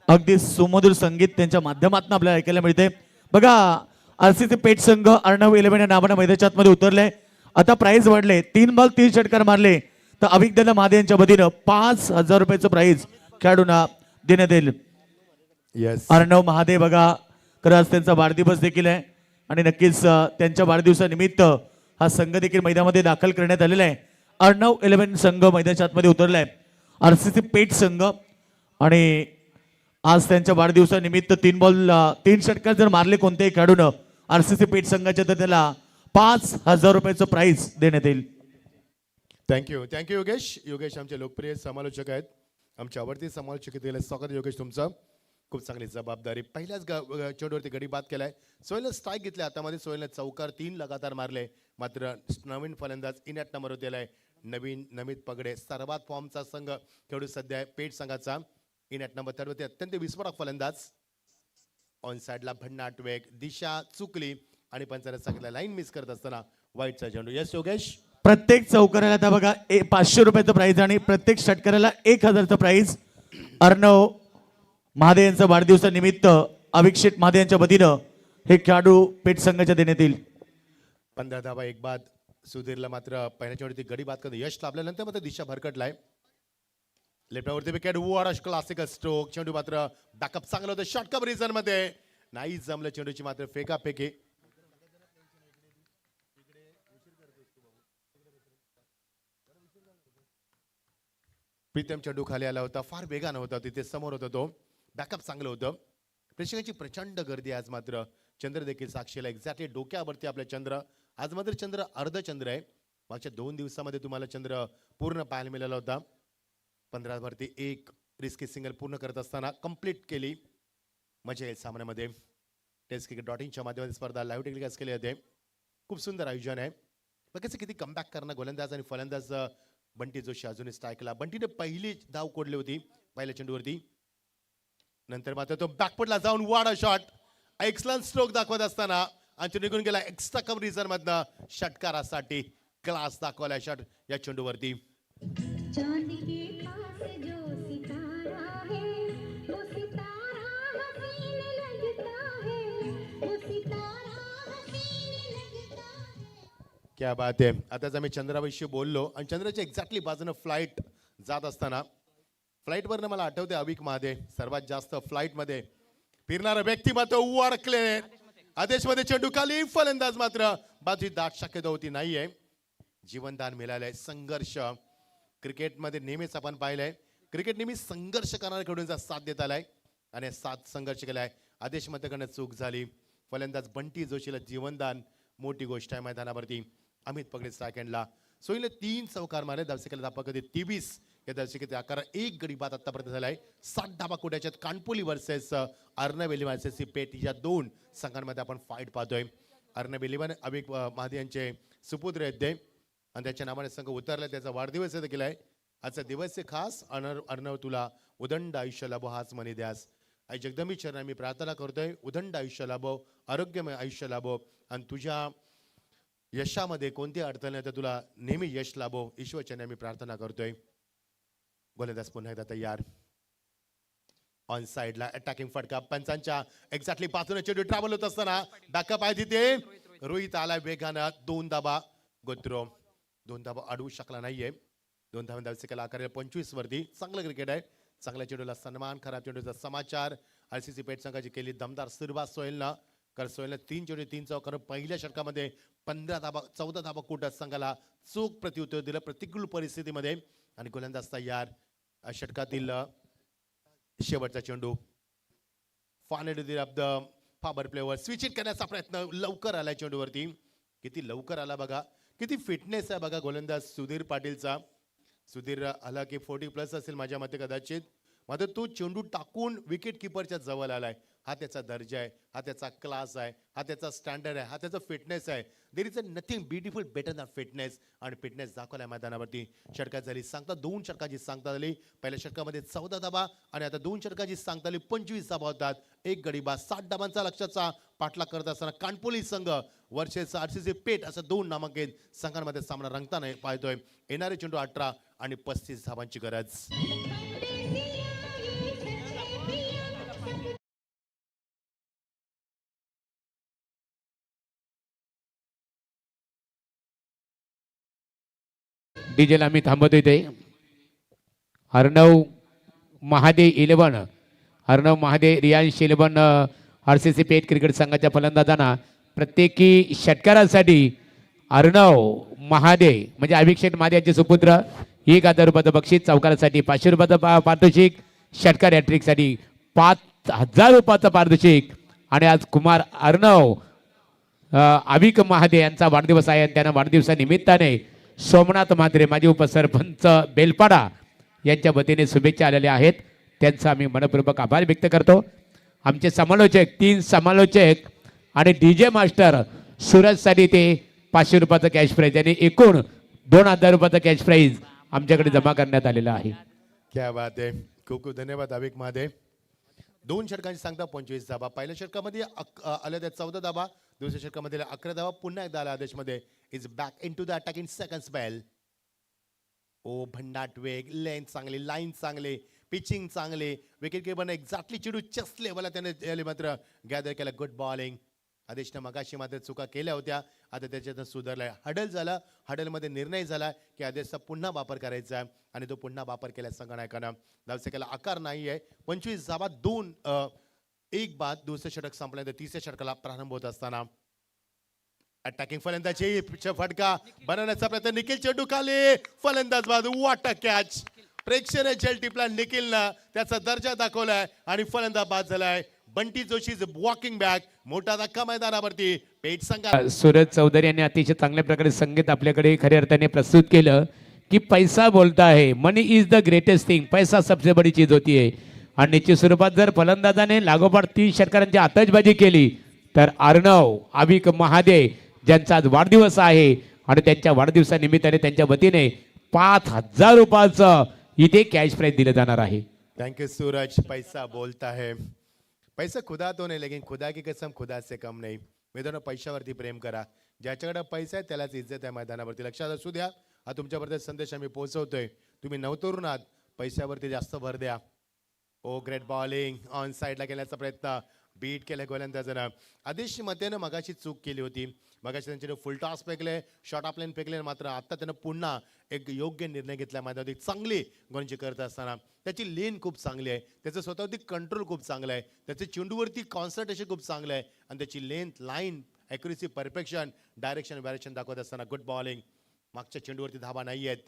अगदी सुमधुर संगीत त्यांच्या माध्यमातून आपल्याला ऐकायला मिळते. बघा आरसीसी पेठ संघ अर्णव 11 या नावानं मैदानाच्या मध्ये उतरले. आता प्राइज वाढले. 3 बॉल 3 षटकार मारले तर अभिकदादा महादे यांच्या वतीनं 5,000 रुपयाचं प्राइज खेळाडूंना देण्यात येईल. येस. अर्णव महादे बघा खरंच त्यांचा वाढदिवस देखील आहे आणि नक्कीच त्यांच्या वाढदिवसानिमित्त हा संघ देखील मैदानामध्ये दाखल करण्यात आलेला आहे. अर्णव 11 संघ मैदानाच्या आतमध्ये उतरलाय. आरसीसी पेठ संघ आणि आज त्यांच्या वाढदिवसानिमित्त 3 बॉल 3 षटकार जर मारले कोणत्याही खेळाडूनं आरसीसी पेठ संघाच्या तर त्याला 5,000 रुपयाचं प्राइज देण्यात येईल. थँक्यू योगेश. योगेश आमचे लोकप्रिय समालोचक आहेत, आमचे आवडते समालोचक आहेत. स्वागत आहे योगेश तुमचं. खूप चांगली जबाबदारी. पहिल्याच चेंडूवरती गडी बाद केलाय. सोहेलनं स्ट्राईक घेतल्या हातामध्ये. सोहेलनं चौकार 3 लगातार मारले. मात्र नवीन फलंदाज इनॅट नंबर दिलाय नवीन नमित पगडे. सर्वात फॉर्मचा संघ खेळू सध्या आहे पेठ संघाचा. इनॅट नंबर 30 अत्यंत विस्फोरक फलंदाज. ऑन साइडला भन्नाट वेग. दिशा चुकली आणि पंचायत सांगितलं लाईन मिस करत असताना वाईटचा चेंडू. यस योगेश. प्रत्येक चौकाराला आता बघा 500 रुपयाचं प्राइज आणि प्रत्येक षटकाराला 1,000चं प्राइज. अर्णव महादे यांचा वाढदिवसानिमित्त अभिषेक महादे यांच्या वतीनं हे खेळाडू पेठ संघाच्या देण्यात येईल. 15 धावा 1 बाद. सुधीरला मात्र पहिल्या चेंडूवरती गडी बाद करत यश लाभल्यानंतर मात्र दिशा भरकटलाय. लेफ्टवरती विकेट. वॉरश क्लासिकल स्ट्रोक. चेंडू मात्र बॅकअप चांगलं होतं. शॉर्टकप रिझन मध्ये नाही जमलं चेंडूची मात्र फेकाफेकी. प्रीतम चेंडू खाली आला होता. फार वेगानं होता. तिथे समोर होता तो. बॅकअप चांगलं होतं. प्रेक्षकांची प्रचंड गर्दी आज मात्र. चंद्र देखील साक्षीला. एक्झॅक्टली डोक्यावरती आपल्या चंद्र. आज मात्र चंद्र अर्धचंद्र आहे. मागच्या 2 दिवसामध्ये तुम्हाला चंद्र पूर्ण पाहायला मिळाला होता. 15 वरती 1 रिस्की सिंगल पूर्ण करत असताना कंप्लीट केली. मजा येईल सामन्यामध्ये. टेस्ट क्रिकेट.inच्या माध्यमातून स्पर्धा लाईव्ह टेलिकास्ट केली जाते. खूप सुंदर आयोजन आहे. बघायचं किती कमबॅक करणं गोलंदाज आणि फलंदाज बंटी जोशी अजूनही स्ट्राईकला. बंटीने पहिली धाव कोडली होती पहिल्या चेंडूवरती. नंतर मात्र तो बॅकफुटला जाऊन वाडा शॉट. एक्सलंट स्ट्रोक दाखवत असताना आणि निघून गेला एक्स्ट्रा कव्हर रिझन मधनं षटकारासाठी. क्लास दाखवला शॉट या चेंडूवरती. चांदी के पास जो सितारा है वो सितारा हसीन लगता है वो सितारा हसीन लगता है. क्या बात आहे. आताच आम्ही चंद्राविषयी बोललो आणि चंद्राच्या एक्झॅक्टली बाजूनं फ्लाईट जात असताना फ्लाईटवरनं मला आठवते अविक महादे सर्वात जास्त फ्लाईटमध्ये फिरणारा व्यक्ती मात्र अडकले. आदेशमध्ये चेंडू खाली. फलंदाज मात्र बाजू दाट शक्यता होती नाहीये. जीवनदान मिळालंय. संघर्ष क्रिकेटमध्ये नेहमीच आपण पाहिलंय. क्रिकेट नेहमी संघर्ष करणाऱ्या खेळाडूंचा साथ देत आलाय आणि साथ संघर्ष केलाय. आदेश मतकडनं चूक झाली. फलंदाज बंटी जोशीला जीवनदान मोठी गोष्ट आहे मैदानावरती. अमित पगडे सेकंडला. सोयीने 3 चौकार मारले. दर्शकाला धापा कधी 23 या दर्शकाचे आकार 1 गडी बाद आतापर्यंत झालाय. 7 धाबा कोट्याच्यात कानपोली वर्सेस अर्णव 11 वर्सेस पेठ या 2 संघांमध्ये आपण फाईट पाहतोय. अर्णव 11 अभिक महादे यांचे सुपुत्र आहेत ते आणि त्याच्या नावाने संघ उतरला. त्याचा वाढदिवस देखील आहे. आजचा दिवस आहे खास. अर्णव तुला उदंड आयुष्य लाभो हाच म्हणे द्यास. आई जगदंबी चरण मी प्रार्थना करतोय. उदंड आयुष्य लाभो, आरोग्यमय आयुष्य लाभो आणि तुझ्या यशामध्ये कोणती अडचण नाही तर तुला नेहमी यश लाभो ईश्वरचरणी मी प्रार्थना करतोय. गोलंदाज पुन्हा एकदा तयार. ऑन साइडला अटॅकिंग फटका पंचांच्या एक्झॅक्टली पासून चेंडू ट्रॅव्हल होत असताना बॅकअप आहे तिथे. रोहित आला वेगानं 2 धाबा. गोत्रो 2 धाबा अडवू शकला नाहीये. 2 धावा धावसेला आकारले 25 वरती. चांगलं क्रिकेट आहे. चांगल्या चेंडूला सन्मान. खराब चेंडूचा समाचार. आरसीसी पेट संघाची केली दमदार सुरुवात सोहेलनं. सोहेलनं 3 चेंडू 3 चौकार. पहिल्या षटकामध्ये 15 धाबा 14 धाबा कुठं संघाला चूक प्रत्युत्तर दिलं प्रतिकूल परिस्थितीमध्ये. आणि गोलंदाज तयार. षटकातील शेवटचा चेंडू final of the power प्लेवर switch it करण्याचा प्रयत्न लवकर आलाय चेंडूवरती. किती लवकर आला बघा. किती फिटनेस आहे बघा गोलंदाज सुधीर पाटीलचा. सुधीर आला की 40+ असेल माझ्या मते कदाचित. मात्र तो चेंडू टाकून विकेट किपरच्या जवळ आलाय. हा त्याचा दर्जा आहे. हा त्याचा क्लास आहे. हा त्याचा स्टँडर्ड आहे. हा त्याचा फिटनेस आहे. There is a nothing beautiful better than fitness. आणि फिटनेस दाखवलाय मैदानावरती. षटकात झाली सांगता 2 षटकाची सांगता झाली. पहिल्या षटकामध्ये 14 धाबा आणि आता 2 षटकाची सांगता झाली 25 धाबा होतात. एक गडी बाद 60 धाबांचा लक्षाचा पाठलाग करत असताना कानपोली संघ वर्षेचा आरसीसी पेट असं 2 नामांकित संघांमध्ये सामना रंगताना पाहतोय. येणारे चेंडू 18 आणि 35 धाबांची गरज. डीजेला आम्ही थांबवतो इथे. अर्णव महादे 11. अर्णव महादे रियांश 11 आरसीसी पेट क्रिकेट संघाच्या फलंदाजांना प्रत्येकी षटकारासाठी अर्णव महादे म्हणजे अभिषेक महादे यांचे सुपुत्र 1000 रुपयाचं बक्षीस. चौकारासाठी 500 रुपयाचं पारितोषिक. षटकार हॅट्रिकसाठी 5000 रुपयाचं पारितोषिक. आणि आज कुमार अर्णव अभिक महादे यांचा वाढदिवस आहे. आणि त्यांना वाढदिवसानिमित्ताने सोमनाथ म्हात्रे माजी उपसरपंच बेलपाडा यांच्या वतीने शुभेच्छा आलेल्या आहेत. त्यांचा आम्ही मनपूर्वक आभार व्यक्त करतो. आमचे समालोचक 3 समालोचक आणि डीजे मास्टर सूरजसाठी ते 500 रुपयाचं कॅश प्राईज आणि एकूण 2000 रुपयाचं कॅश प्राईज आमच्याकडे जमा करण्यात आलेलं आहे. क्या बात आहे. खूप खूप धन्यवाद अभिक महादेव. 2 षटकांची सांगता 25 धाबा. पहिल्या षटकामध्ये आल्या त्या 14 धाबा. दुसऱ्या षटकामध्ये 11 धाबा. पुन्हा एकदा आला आदेशमध्ये. Is back in to the attack in second spell. ओ भंडाट वेग लेंथ चांगली लाईन चांगली पिचिंग चांगली. विकेट किपरने एक्झॅक्टली चेंडू चेस्ट लेवलला त्याने मात्र गॅदर केला. Good bowling. आदेशनं मगाशी मात्र चुका केल्या होत्या. आता त्याच्यातून सुधारलाय. हडल झाला. हडलमध्ये निर्णय झाला की आदेशचा पुन्हा वापर करायचा आहे आणि तो पुन्हा वापर केला संगणकानं. धावसेकाला आकार नाही आहे. 25 धाबा 2 एक बाद. दुसरं षटक संपल्यानंतर तिसऱ्या षटकाला प्रारंभ होत असताना अटॅकिंग फलंदाजी फटका बनवण्याचा प्रयत्न. निखिल चेंडू खाली. फलंदाज बाद. What a catch. प्रेक्षणीय झेल टिपला निखिलनं. त्याचा दर्जा दाखवलाय आणि फलंदाज बाद झालाय. Bunty Joshi walking back. मोठा धक्का मैदानावरती. पेट संघा सूरज चौधरी यांनी अतिशय चांगल्या प्रकारे संगीत आपल्याकडे खऱ्या अर्थाने प्रस्तुत केलं की पैसा बोलता है. मनी इज द ग्रेटेस्ट थिंग. पैसा सबसे बडी चीज होती है. आणि निश्चित स्वरूपात जर फलंदाजाने लागोपाठ 30 षटकारांची आतषबाजी केली तर अर्णव अभिक महादे ज्यांचा आज वाढदिवस आहे आणि त्यांच्या वाढदिवसानिमित्ताने त्यांच्या वतीने 5000 रुपयाचं इथे कॅश प्राइज दिलं जाणार आहे. Thank you Suraj. पैसा बोलता है. पैसा खुदा तो नहीं लेकिन खुदा की कसम खुदा से कम नहीं. मित्रांनो पैशावरती प्रेम करा. ज्याच्याकडे पैसा आहे त्यालाच इज्जत आहे मैदानावरती. लक्षात असू द्या. हा तुमच्यापर्यंत संदेश आम्ही पोहोचवतोय. तुम्ही नवतरुण आहात. पैशावरती जास्त भर द्या. ओ ग्रेट बॉलिंग. ऑन साईडला केल्याचा प्रयत्न बीट केलं गोलंदाजानं. आदेश मतेनं मगाशी चूक केली होती. मगाशी त्यांच्याने फुल टॉस फेकले. शॉर्ट ऑफ लाईन फेकले. मात्र आता त्यानं पुन्हा एक योग्य निर्णय घेतला. मैदानावरती चांगली गोलंदाजी करत असताना त्याची लेन खूप चांगली आहे. त्याचं स्वतःवरती कंट्रोल खूप चांगलं आहे. त्याचे चेंडूवरती कॉन्सन्ट्रेशन खूप चांगलं आहे आणि त्याची length line accuracy perfection direction दाखवत असताना गुड बॉलिंग. मागच्या चेंडूवरती धाबा नाही आहेत.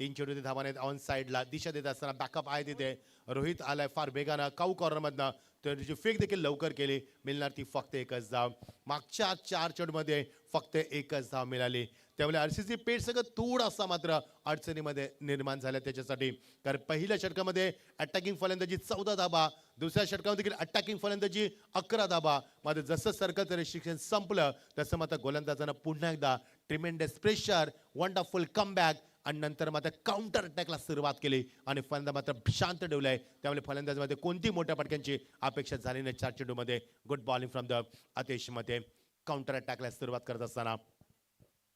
3 चेंडूवरती धाबा नाहीत. ऑन साईडला दिशा देत असताना बॅकअप आहे तिथे. रोहित आलाय फार वेगानं काऊ कॉर्नरमधनं. त्याची फेक देखील लवकर केली. मिळणार ती फक्त 1च धाव. मागच्या 4 चेंडूमध्ये फक्त 1च धाव मिळाली. त्यामुळे आरसीसी पेट सगळं थोडासा मात्र अडचणीमध्ये निर्माण झाल्या त्याच्यासाठी. कारण पहिल्या षटकामध्ये अटॅकिंग फलंदाजी 14 धाबा. दुसऱ्या षटकामध्ये देखील अटॅकिंग फलंदाजी 11 धाबा. मात्र जसं सर्कलचं रेस्ट्रिक्शन संपलं तसं मात्र गोलंदाजानं पुन्हा एकदा ट्रिमेंडस प्रेशर वंडरफुल कमबॅक आणि नंतर मात्र काउंटर अटॅकला सुरुवात केली आणि फलंदाज मात्र शांत ठेवलाय. त्यामुळे फलंदाजामध्ये कोणती मोठ्या फटक्यांची अपेक्षा झाली नाही. 4 चेंडूमध्ये गुड बॉलिंग फ्रॉम द आदेशमध्ये काउंटर अटॅकला सुरुवात करत असताना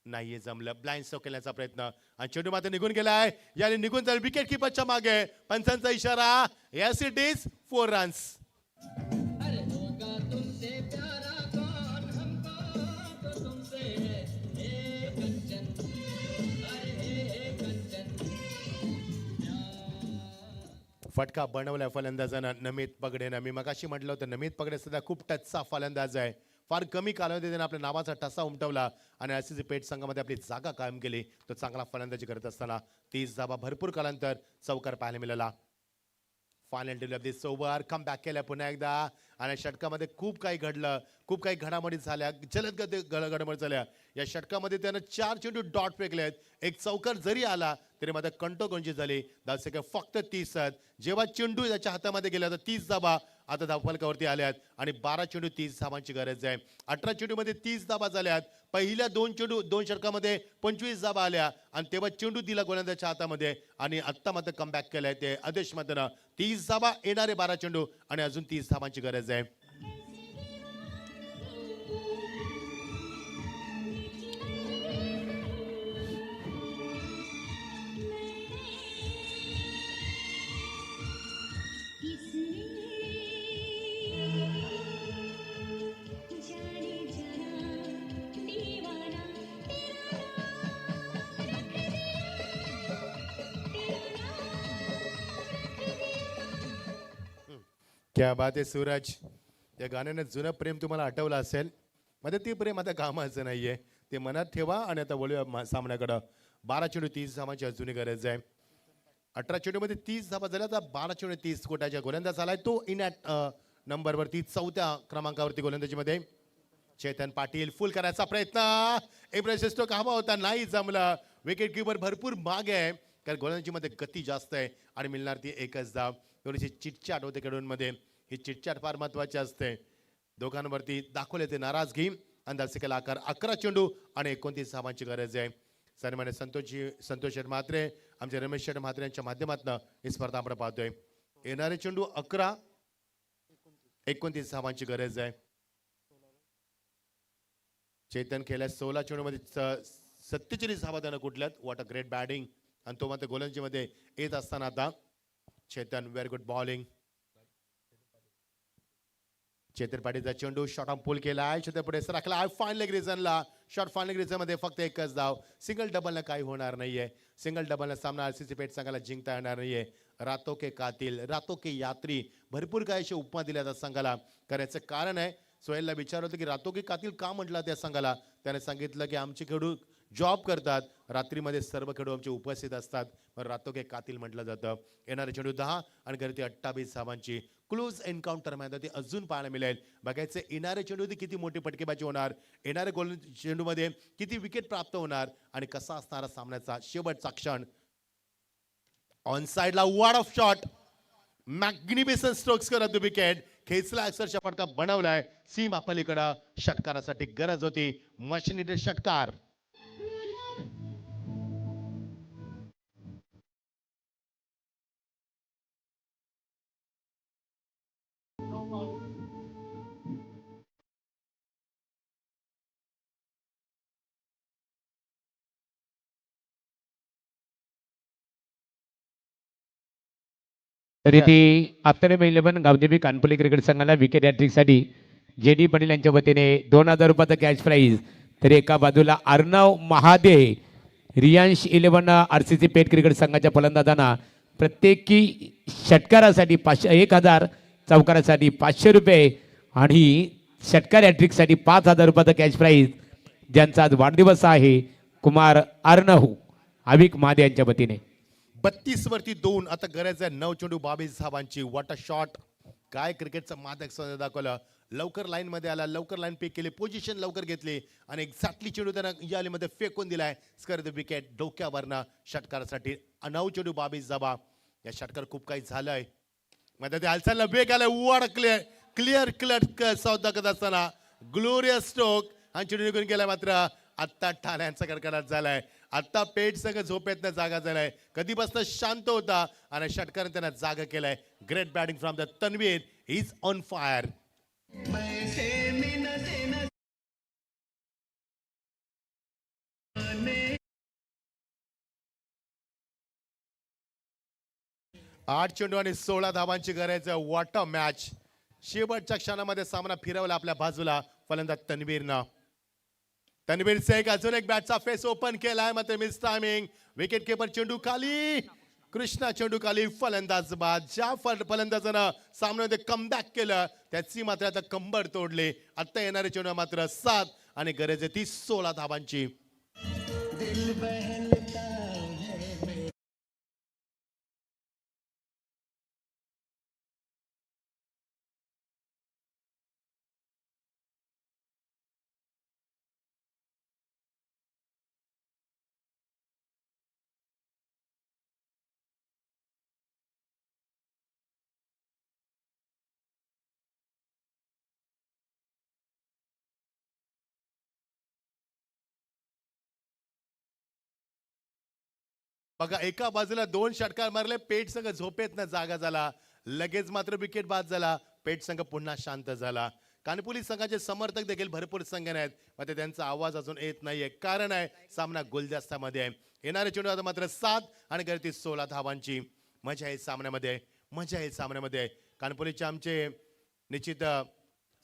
नाहीये जमलं. ब्लाइंड स्ट्रोक केल्याचा प्रयत्न आणि चेंडू मात्र निघून गेलाय. याने निघून जाईल विकेट किपरच्या मागे. पंचांचा इशारा. Yes it is 4 runs. अरे होगा तुमसे प्यारा कौन हमको तो तुमसे है हे कंचन अरे हे कंचन फटका बनवलाय फलंदाजानं नमित पगडेनं. मी मगाशी म्हटलं होतं नमित पगडे सध्या खूप टचचा फलंदाज आहे. फार कमी कालावधीत त्याने आपल्या नावाचा ठसा उमटवला आणि आरसीसी पेठ संघामध्ये आपली जागा कायम केली. तो चांगला फलंदाजी करत असताना 30 धावा भरपूर कालांतर चौकार पाहायला मिळाला. Final delivery of this over. Come back केल्या पुन्हा एकदा आणि षटकामध्ये खूप काही घडलं. खूप काही घडामोडी झाल्या. जलद घडामोडी झाल्या. या षटकामध्ये त्यानं 4 चेंडू डॉट फेकलेत. एक चौकार जरी आला तरी मात्र कंटोगंजी झाली. धावसंख्या फक्त 30 आहेत. जेव्हा चेंडू त्याच्या हातामध्ये गेला तर 30 धावा आता धावफलकावरती आल्यात आणि 12 चेंडू 30 धावांची गरज आहे. 18 चेंडूमध्ये 30 धावा झाल्यात. पहिल्या 2 षटकामध्ये 25 धावा आल्या आणि तेव्हा चेंडू दिला गोलंदाजाच्या हातामध्ये आणि आत्ता मात्र कमबॅक केलाय ते आदेश मात्र 30 धावा येणारे 12 चेंडू आणि अजून 30 धावांची गरज आहे. जाने जाना दीवाना क्या बात आहे सूरज. त्या गाण्यानं जुनं प्रेम तुम्हाला आठवलं असेल. मध्ये ते प्रेम आता कामाचं नाहीये. ते मनात ठेवा आणि आता वळूया सामन्याकडं. 12 चेंडू 30 धावांची अजूनही गरज आहे. 18 चेंडूमध्ये 30 धावा झाल्या तर 12 चेंडू 30 कोटाच्या गोलंदाज आलाय तो इन ॲट नंबरवरती 4थ्या क्रमांकावरती गोलंदाजीमध्ये. चेतन पाटील फुल करायचा प्रयत्न. एक स्ट्रोक हवा होता नाही जमलं. विकेट किपर भरपूर मागे आहे कारण गोलंदाजीमध्ये गती जास्त आहे आणि मिळणार ती एकच धाव. थोडीशी चिटचाट होते खेळाडूंमध्ये. ही चिटचाट फार महत्वाची असते. दोघांवरती दाखवले ते नाराजगी. अंदाजिकेला आकार 11 चेंडू आणि 29 धावांची गरज आहे. सन्मान्य संतोष शेठ म्हात्रे आमचे रमेश शेठ म्हात्रे यांच्या माध्यमातून ही स्पर्धा आपण पाहतोय. येणारे चेंडू 11 29 धावांची गरज आहे. चेतन खेळल्या 16 चेंडूमध्ये 47 धावा त्यानं कुठल्यात. वॉट अ ग्रेट बॅटिंग आणि तो मात्र गोलंदाजीमध्ये येत असताना आता Chetan very good bowling. Chetan पाटीलचा चेंडू शॉर्ट ऑन पुल केलाय. चेतन पुढे राखला फाईन लेग रिझनला. शॉर्ट फाईन लेग रिझनमध्ये फक्त एकच धाव. सिंगल डबलनं काही होणार नाहीये. सिंगल डबलनं सामना आरसीसी पेठ संघाला जिंकता येणार नाहीये. रातो के कातिल रातो के यात्री भरपूर काही अशी उपमा दिल्या जातात संघाला. करायचं कारण आहे सोहेलला विचारलं होतं की रातो के कातिल का म्हटलं त्या संघाला. त्याने सांगितलं की आमचे खेळाडू जॉब करतात. रात्रीमध्ये सर्व खेळाडू आमचे उपस्थित असतात. पण रातो के कातिल म्हटलं जातं. येणारे चेंडू 10 आणि घरी 28 धावांची क्लोज एन्काउंटर मध्ये अजून पाहायला मिळेल. बघायचे येणारे चेंडू किती मोठी फटकेबाजी होणार. येणारे गोल चेंडूमध्ये किती विकेट प्राप्त होणार आणि कसा असणारा सामन्याचा शेवटचा क्षण. ऑन साइडला ward off shot. Magnificent strokes करत विकेट खेचला. अक्षरशः फटका बनवलाय. सीम पलीकडं षटकारासाठी गरज होती. मशीनीचे षटकार. तरी ती आफ्टर 11 गावदेवी कानपुली क्रिकेट संघाला विकेट हॅट्रिकसाठी JD पाटील यांच्या वतीने 2000 रुपयाचा कॅश प्राईज. तर एका बाजूला अर्णव महादे रियांश 11 RCC पेठ क्रिकेट संघाच्या फलंदाजांना प्रत्येकी षटकारासाठी 1000 चौकारासाठी 500 रुपये आणि षटकार हॅट्रिकसाठी 5000 रुपयाचा कॅश प्राईज. ज्यांचा आज वाढदिवस आहे कुमार अर्णव अविक महादे यांच्या वतीने. 32 वरती 2. आता गरज आहे 9 चेंडू 22 धावांची. What a shot. काय क्रिकेटचं मादक दाखवलं. लवकर लाईन मध्ये आला. लवकर लाईन पिक केली. पोझिशन लवकर घेतली आणि एक्झॅक्टली चेंडू त्यानं या मध्ये फेकून दिलाय. स्कर द विकेट डोक्यावरनं षटकारासाठी 9 चेंडू 22 धावा. या षटकार खूप काही झालंय. मध्ये ते हालचालला वेग आलाय. वॉट क्लिअर क्लिअर सौदा करत असताना ग्लोरियस स्ट्रोक आणि चेंडू निघून गेलाय. मात्र आत्ता ठाण्यांचा कडकडाट झालाय. आता पेट सगळं झोपेतनं जागा झालाय. कधीपासून शांत होता आणि षटकाराने त्यांना जागा केलाय. Great batting from the Tanveer. Is on fire. 8 चेंडू आणि 16 धावांची गरज आहे. What a match. शेवटच्या क्षणामध्ये सामना फिरवला आपल्या बाजूला फलंदाज तन्वीरनं. तन्वीरचा अजून एक बॅटचा फेस ओपन केलाय मात्र मिस टायमिंग. विकेट किपर चेंडू खाली. कृष्णा चेंडू खाली. फलंदाज बाद. ज्या फलंदाजानं सामन्यामध्ये कमबॅक केलं त्याची मात्र आता कंबर तोडली. आता येणारे चेंडू मात्र 7 आणि गरज आहे ती 16 धावांची. बघा एका बाजूला 2 षटकार मारले. पेट संघ झोपेतनं जागा झाला. लगेच मात्र विकेट बाद झाला. पेट संघ पुन्हा शांत झाला. कानपुली संघाचे समर्थक देखील भरपूर संघ आहेत मात्र त्यांचा आवाज अजून येत नाहीये. कारण आहे सामना गुलदस्त्यामध्ये आहे. येणारे चेंडू आता मात्र 7 आणि गरती 16 धावांची. मजा आहे सामन्यामध्ये. मजा आहे सामन्यामध्ये. कानपुलीचे आमचे निश्चित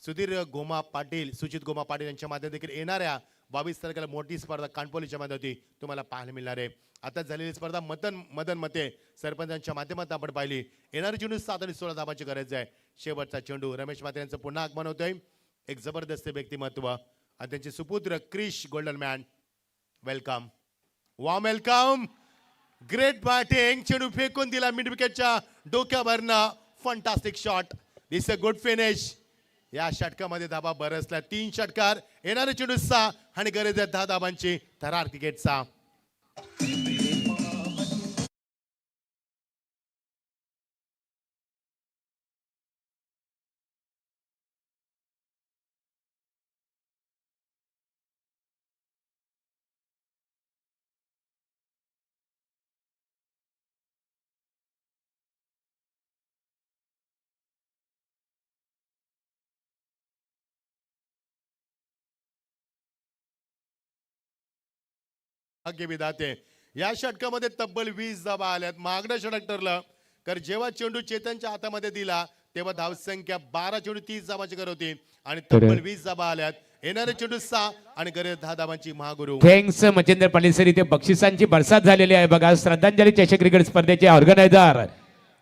सुधीर गोमा पाटील सुचित गोमा पाटील यांच्या माध्यमातून देखील येणाऱ्या 22 तारखेला मोठी स्पर्धा कानपोलीच्या माध्यमातून तुम्हाला पाहायला मिळणार आहे. आता झालेली स्पर्धा मदन मते सरपंचांच्या माध्यमातून आपण पाहिली. येणारे चेंडू 7 आणि 16 धावांची गरज आहे. शेवटचा चेंडू रमेश मात्रे यांचं पुन्हा आगमन होतंय. एक जबरदस्त व्यक्तिमत्व आणि त्यांचे सुपुत्र Krish golden man. Welcome. Warm welcome. Great batting. चेंडू फेकून दिला मिड विकेटच्या डोक्यावरनं. Fantastic shot. This a good finish. या षटकामध्ये धाबा बरसला. 3 षटकार. येणारे चेंडू 6 आणि गरज आहे 10 धाबांची. थरार क्रिकेटचा. भाग्य विधाते. या षटकामध्ये तब्बल 20 धाबा आल्यात. मागणं षटक ठरलं तर जेव्हा चेंडू चेतनच्या हातामध्ये दिला तेव्हा धावसंख्या 12 चेंडू 30 धाबांची गरज होती आणि तब्बल 20 धाबा आल्यात. येणारे चेंडू 6 आणि गरज 10 धाबांची. महागुरु थँक्स मच्छिंद्र पालीसर. इथे बक्षिसांची बरसात झालेली आहे बघा. श्रद्धांजली चषक क्रिकेट स्पर्धेचे ऑर्गनायझर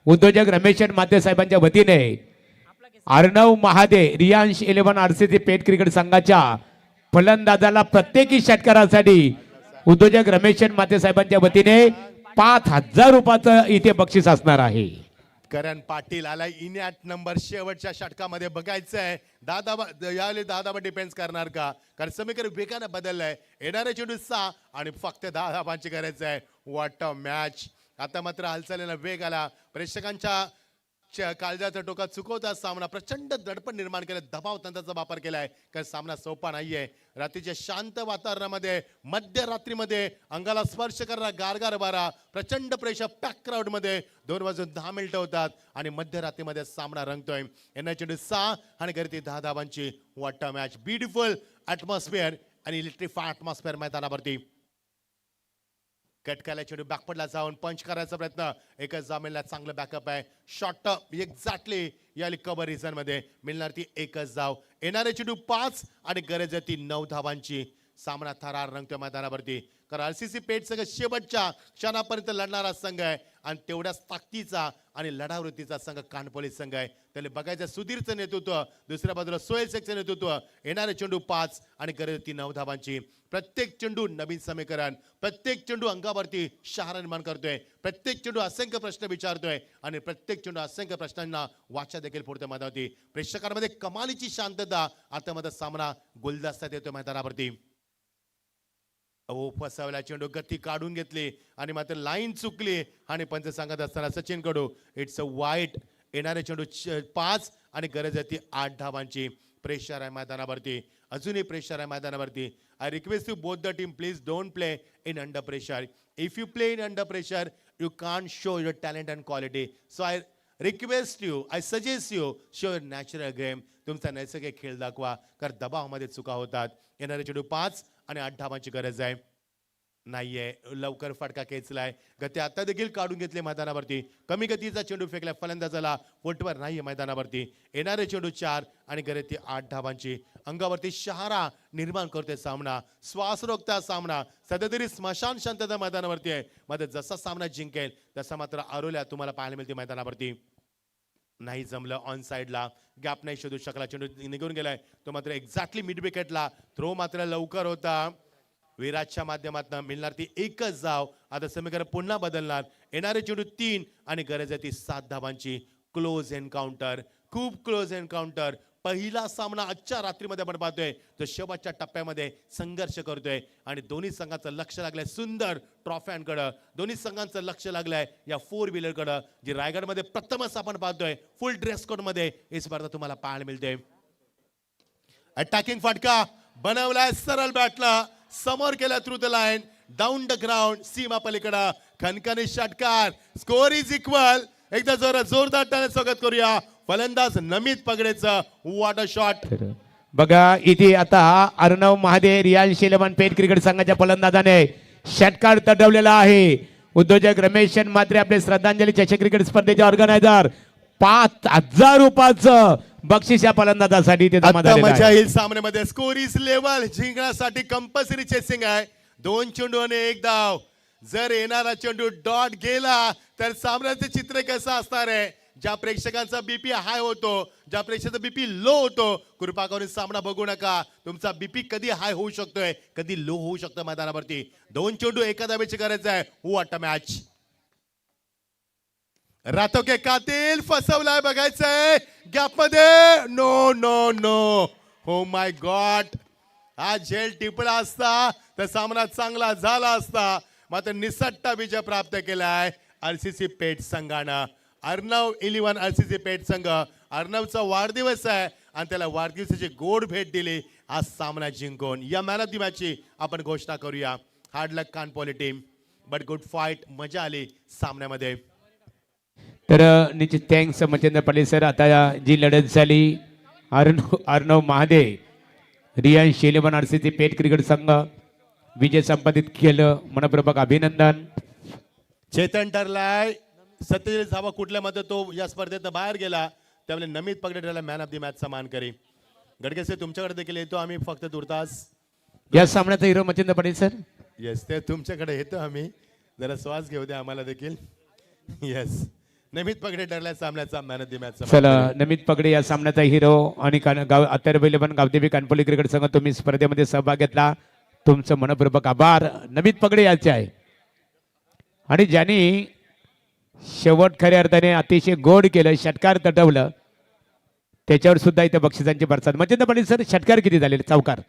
उद्योजक रमेश माते साहेबांच्या वतीने अर्णव महादे रियांश 11 आरसीसी पेट क्रिकेट संघाच्या फलंदाजाला प्रत्येकी षटकारासाठी उद्योजक रमेश माते साहेबांच्या वतीने 5000 रुपयाचं इथे बक्षीस असणार आहे. करण पाटील आला इन 8 नंबर. शेवटच्या षटकामध्ये बघायचं आहे 10 धाबा यावेळी 10 धाबा डिफेन्स करणार का. कारण समीकरण वेगानं बदललंय. येणारे चेंडू 6 आणि फक्त 10 धाबांची गरज आहे. What a match. आता मात्र हालचालीला वेग आला. प्रेक्षकांच्या काळजाच्या टोकात चुकवता सामना प्रचंड दडपण निर्माण केलं. दबाव तंत्राचा वापर केलाय कारण सामना सोपा नाहीये. रात्रीच्या शांत वातावरणामध्ये मध्यरात्रीमध्ये अंगाला स्पर्श करणारा गारगार वारा. प्रचंड प्रेशर पॅक क्राऊड मध्ये 2 वाजून 10 मिनिटं होतात आणि मध्यरात्रीमध्ये सामना रंगतोय. यांना चेंडू 6 आणि गरती 10 धाबांची. What a match. Beautiful atmosphere आणि इलेक्ट्रिफाय ॲटमॉस्फिअर मैदानावरती. कटकाला चेंडू बॅकपडला जाऊन पंच करायचा प्रयत्न. एकच जामीनला चांगलं बॅकअप आहे. शॉर्ट एक्झॅक्टली या कव्हर रिझन मध्ये मिळणार ती एकच धाव. येणारे चेंडू 5 आणि गरज आहे ती 9 धावांची. सामना थरार रंगतोय मैदानावरती. कारण आरसीसी पेट संघ शेवटच्या क्षणापर्यंत लढणारा संघ आहे आणि तेवढ्याच ताकदीचा आणि लढावृत्तीचा संघ कानपोली संघ आहे. त्याला बघायचं सुधीरचं नेतृत्व. दुसऱ्या बाजूला सोहेल शेखचं नेतृत्व. येणारे चेंडू 5 आणि गरज ती 9 धावांची. प्रत्येक चेंडू नवीन समीकरण. प्रत्येक चेंडू अंगावरती शहारा निर्माण करतोय. प्रत्येक चेंडू असंख्य प्रश्न विचारतोय आणि प्रत्येक चेंडू असंख्य प्रश्नांना वाचा देखील पुढे मैदानावरती. प्रेक्षकांमध्ये कमालीची शांतता. आता मध्ये सामना गुलदस्त्यात येतोय मैदानावरती. फसवला चेंडू. गती काढून घेतली आणि मात्र लाईन चुकली आणि पंच सांगत असताना सचिन कडू इट्स अ वाईट. येणारे चेंडू 5 आणि गरज आहे ती 8 धावांची. प्रेशर आहे मैदानावरती. अजूनही प्रेशर आहे मैदानावरती. I request you both the team please don't play in under pressure. If you play in under pressure you can't show your talent and quality. So I request you, I suggest you show your natural game. तुमचा नैसर्गिक खेळ दाखवा कारण दबावामध्ये चुका होतात. येणारे चेंडू 5 आणि 8 धावांची गरज आहे. नाहीये, लवकर फटका खेचलाय. गती आता देखील काढून घेतले मैदानावरती. कमी गतीचा चेंडू फेकलाय फलंदाजाला, फुटवर नाहीये मैदानावरती. येणारे चेंडू 4 आणि गती 8 धावांची. अंगावरती शहारा निर्माण करतोय सामना, श्वास रोखता सामना. सध्या तरी स्मशान शांतता मैदानावरती आहे. मात्र जसा सामना जिंकेल तसा मात्र आरोल्या तुम्हाला पाहायला मिळते मैदानावरती. नाही जमलं, ऑन साईडला गॅप नाही शोधू शकला, चेंडू निघून गेलाय तो मात्र एक्झॅक्टली मिड विकेटला. थ्रो मात्र लवकर होता. विराटच्या माध्यमातून मिळणार ती एकच धाव. आता समीकरण पुन्हा बदलणार. येणारे चेंडू 3 आणि गरज आहे ती 7 धावांची. क्लोज एन्काउंटर, खूप क्लोज एन्काउंटर. पहिला सामना आजच्या रात्रीमध्ये आपण पाहतोय तो शेवटच्या टप्प्यामध्ये संघर्ष करतोय आणि दोन्ही संघाचं लक्ष लागलंय सुंदर ट्रॉफ्यांकडं. दोन्ही संघांचं लक्ष लागलंय या 4 व्हीलरकडं जी रायगडमध्ये प्रथमच आपण पाहतोय फुल ड्रेस कोड मध्ये ही स्पर्धा तुम्हाला पाहायला मिळते. अटॅकिंग फटका बनवलाय सरळ बॅटला, समोर केला through the line, down the ground, सीमा पलीकडं खनखनी षटकार. Score is equal. एकदा जोरदार टाळ्या स्वागत करूया फलंदाज नमित पगडेचं. What a shot. बघा इथे आता अर्णव महादे रियाल शेलमन पेठ क्रिकेट संघाच्या फलंदाजाने षटकार तटवलेला आहे. उद्योजक रमेश म्हात्रे आपले श्रद्धांजली चषक क्रिकेट स्पर्धेचे ऑर्गनायझर 5,000 रुपयाचं बक्षीस या फलंदाजासाठी ते जमा आता झालेलं मजा आहे. येईल सामन्यामध्ये. Score is level. जिंकण्यासाठी कंपल्सरी चेसिंग आहे. 2 चेंडू आणि 1 धाव. जर येणारा चेंडू डॉट गेला तर सामन्याचे चित्र कसं असणार आहे. ज्या प्रेक्षकांचा बीपी हाय होतो, ज्या प्रेक्षकांचा बीपी लो होतो, कृपा करून सामना बघू नका. तुमचा बीपी कधी हाय होऊ शकतोय, कधी लो होऊ शकतो मैदानावरती. 2 चेंडू एका धावेची गरज आहे. What a match. रातो के कातिल फसवलाय बघायचंय गॅप मध्ये. नो नो नो, हो माय गॉड. हा झेल टिपला असता तर सामना चांगला झाला असता. मात्र निसट्टा विजय प्राप्त केलाय आरसीसी पेठ संघानं. अर्णव 11 आरसीसी पेठ संघ. अर्णवचा वाढदिवस आहे आणि त्याला वाढदिवसाची गोड भेट दिली आज सामना जिंकून. या मॅन ऑफ द मॅचची आपण घोषणा करूया. Hard luck Kanpoli team, but good fight. मजा आली सामन्यामध्ये. तर निश्चित थँक्स मच्छिंद्र पाटील सर. आता जी लढत झाली अर्णव महादे रियान शेलेमन आरसीसी पेठ क्रिकेट संघ विजय संपादित केलं. मनपूर्वक अभिनंदन. चेतन ठरलाय 47 धावा कुठल्या मध्ये तो या स्पर्धेत बाहेर गेला. त्यामुळे नमित पगडे ठरला मॅन ऑफ द मॅचचा मान करी. गडकेसे तुमच्याकडे देखील येतो आम्ही फक्त तुर्तास. या सामन्याचा hero Machhindra Patil sir. Yes, ते तुमच्याकडे येतो आम्ही. जरा श्वास घेऊ द्या आम्हाला देखील. येस, नमित पगडे ठरलाय सामन्याचा मॅन ऑफ द मॅचचा. चला नमित पगडे या सामन्याचा हिरो आणि अत्तरबैल पण गावदेवी कानपोली क्रिकेट संघ तुम्ही स्पर्धेमध्ये सहभाग घेतला. तुमचं मनपूर्वक आभार नमित पगडे याचे आहे. आणि ज्यांनी शेवट खऱ्या अर्थाने अतिशय गोड केलं, षटकार तटवलं, त्याच्यावर सुद्धा इथे बक्षिसांची बरसात. मच्छिंद्र पाटील सर षटकार किती झाले चौकार?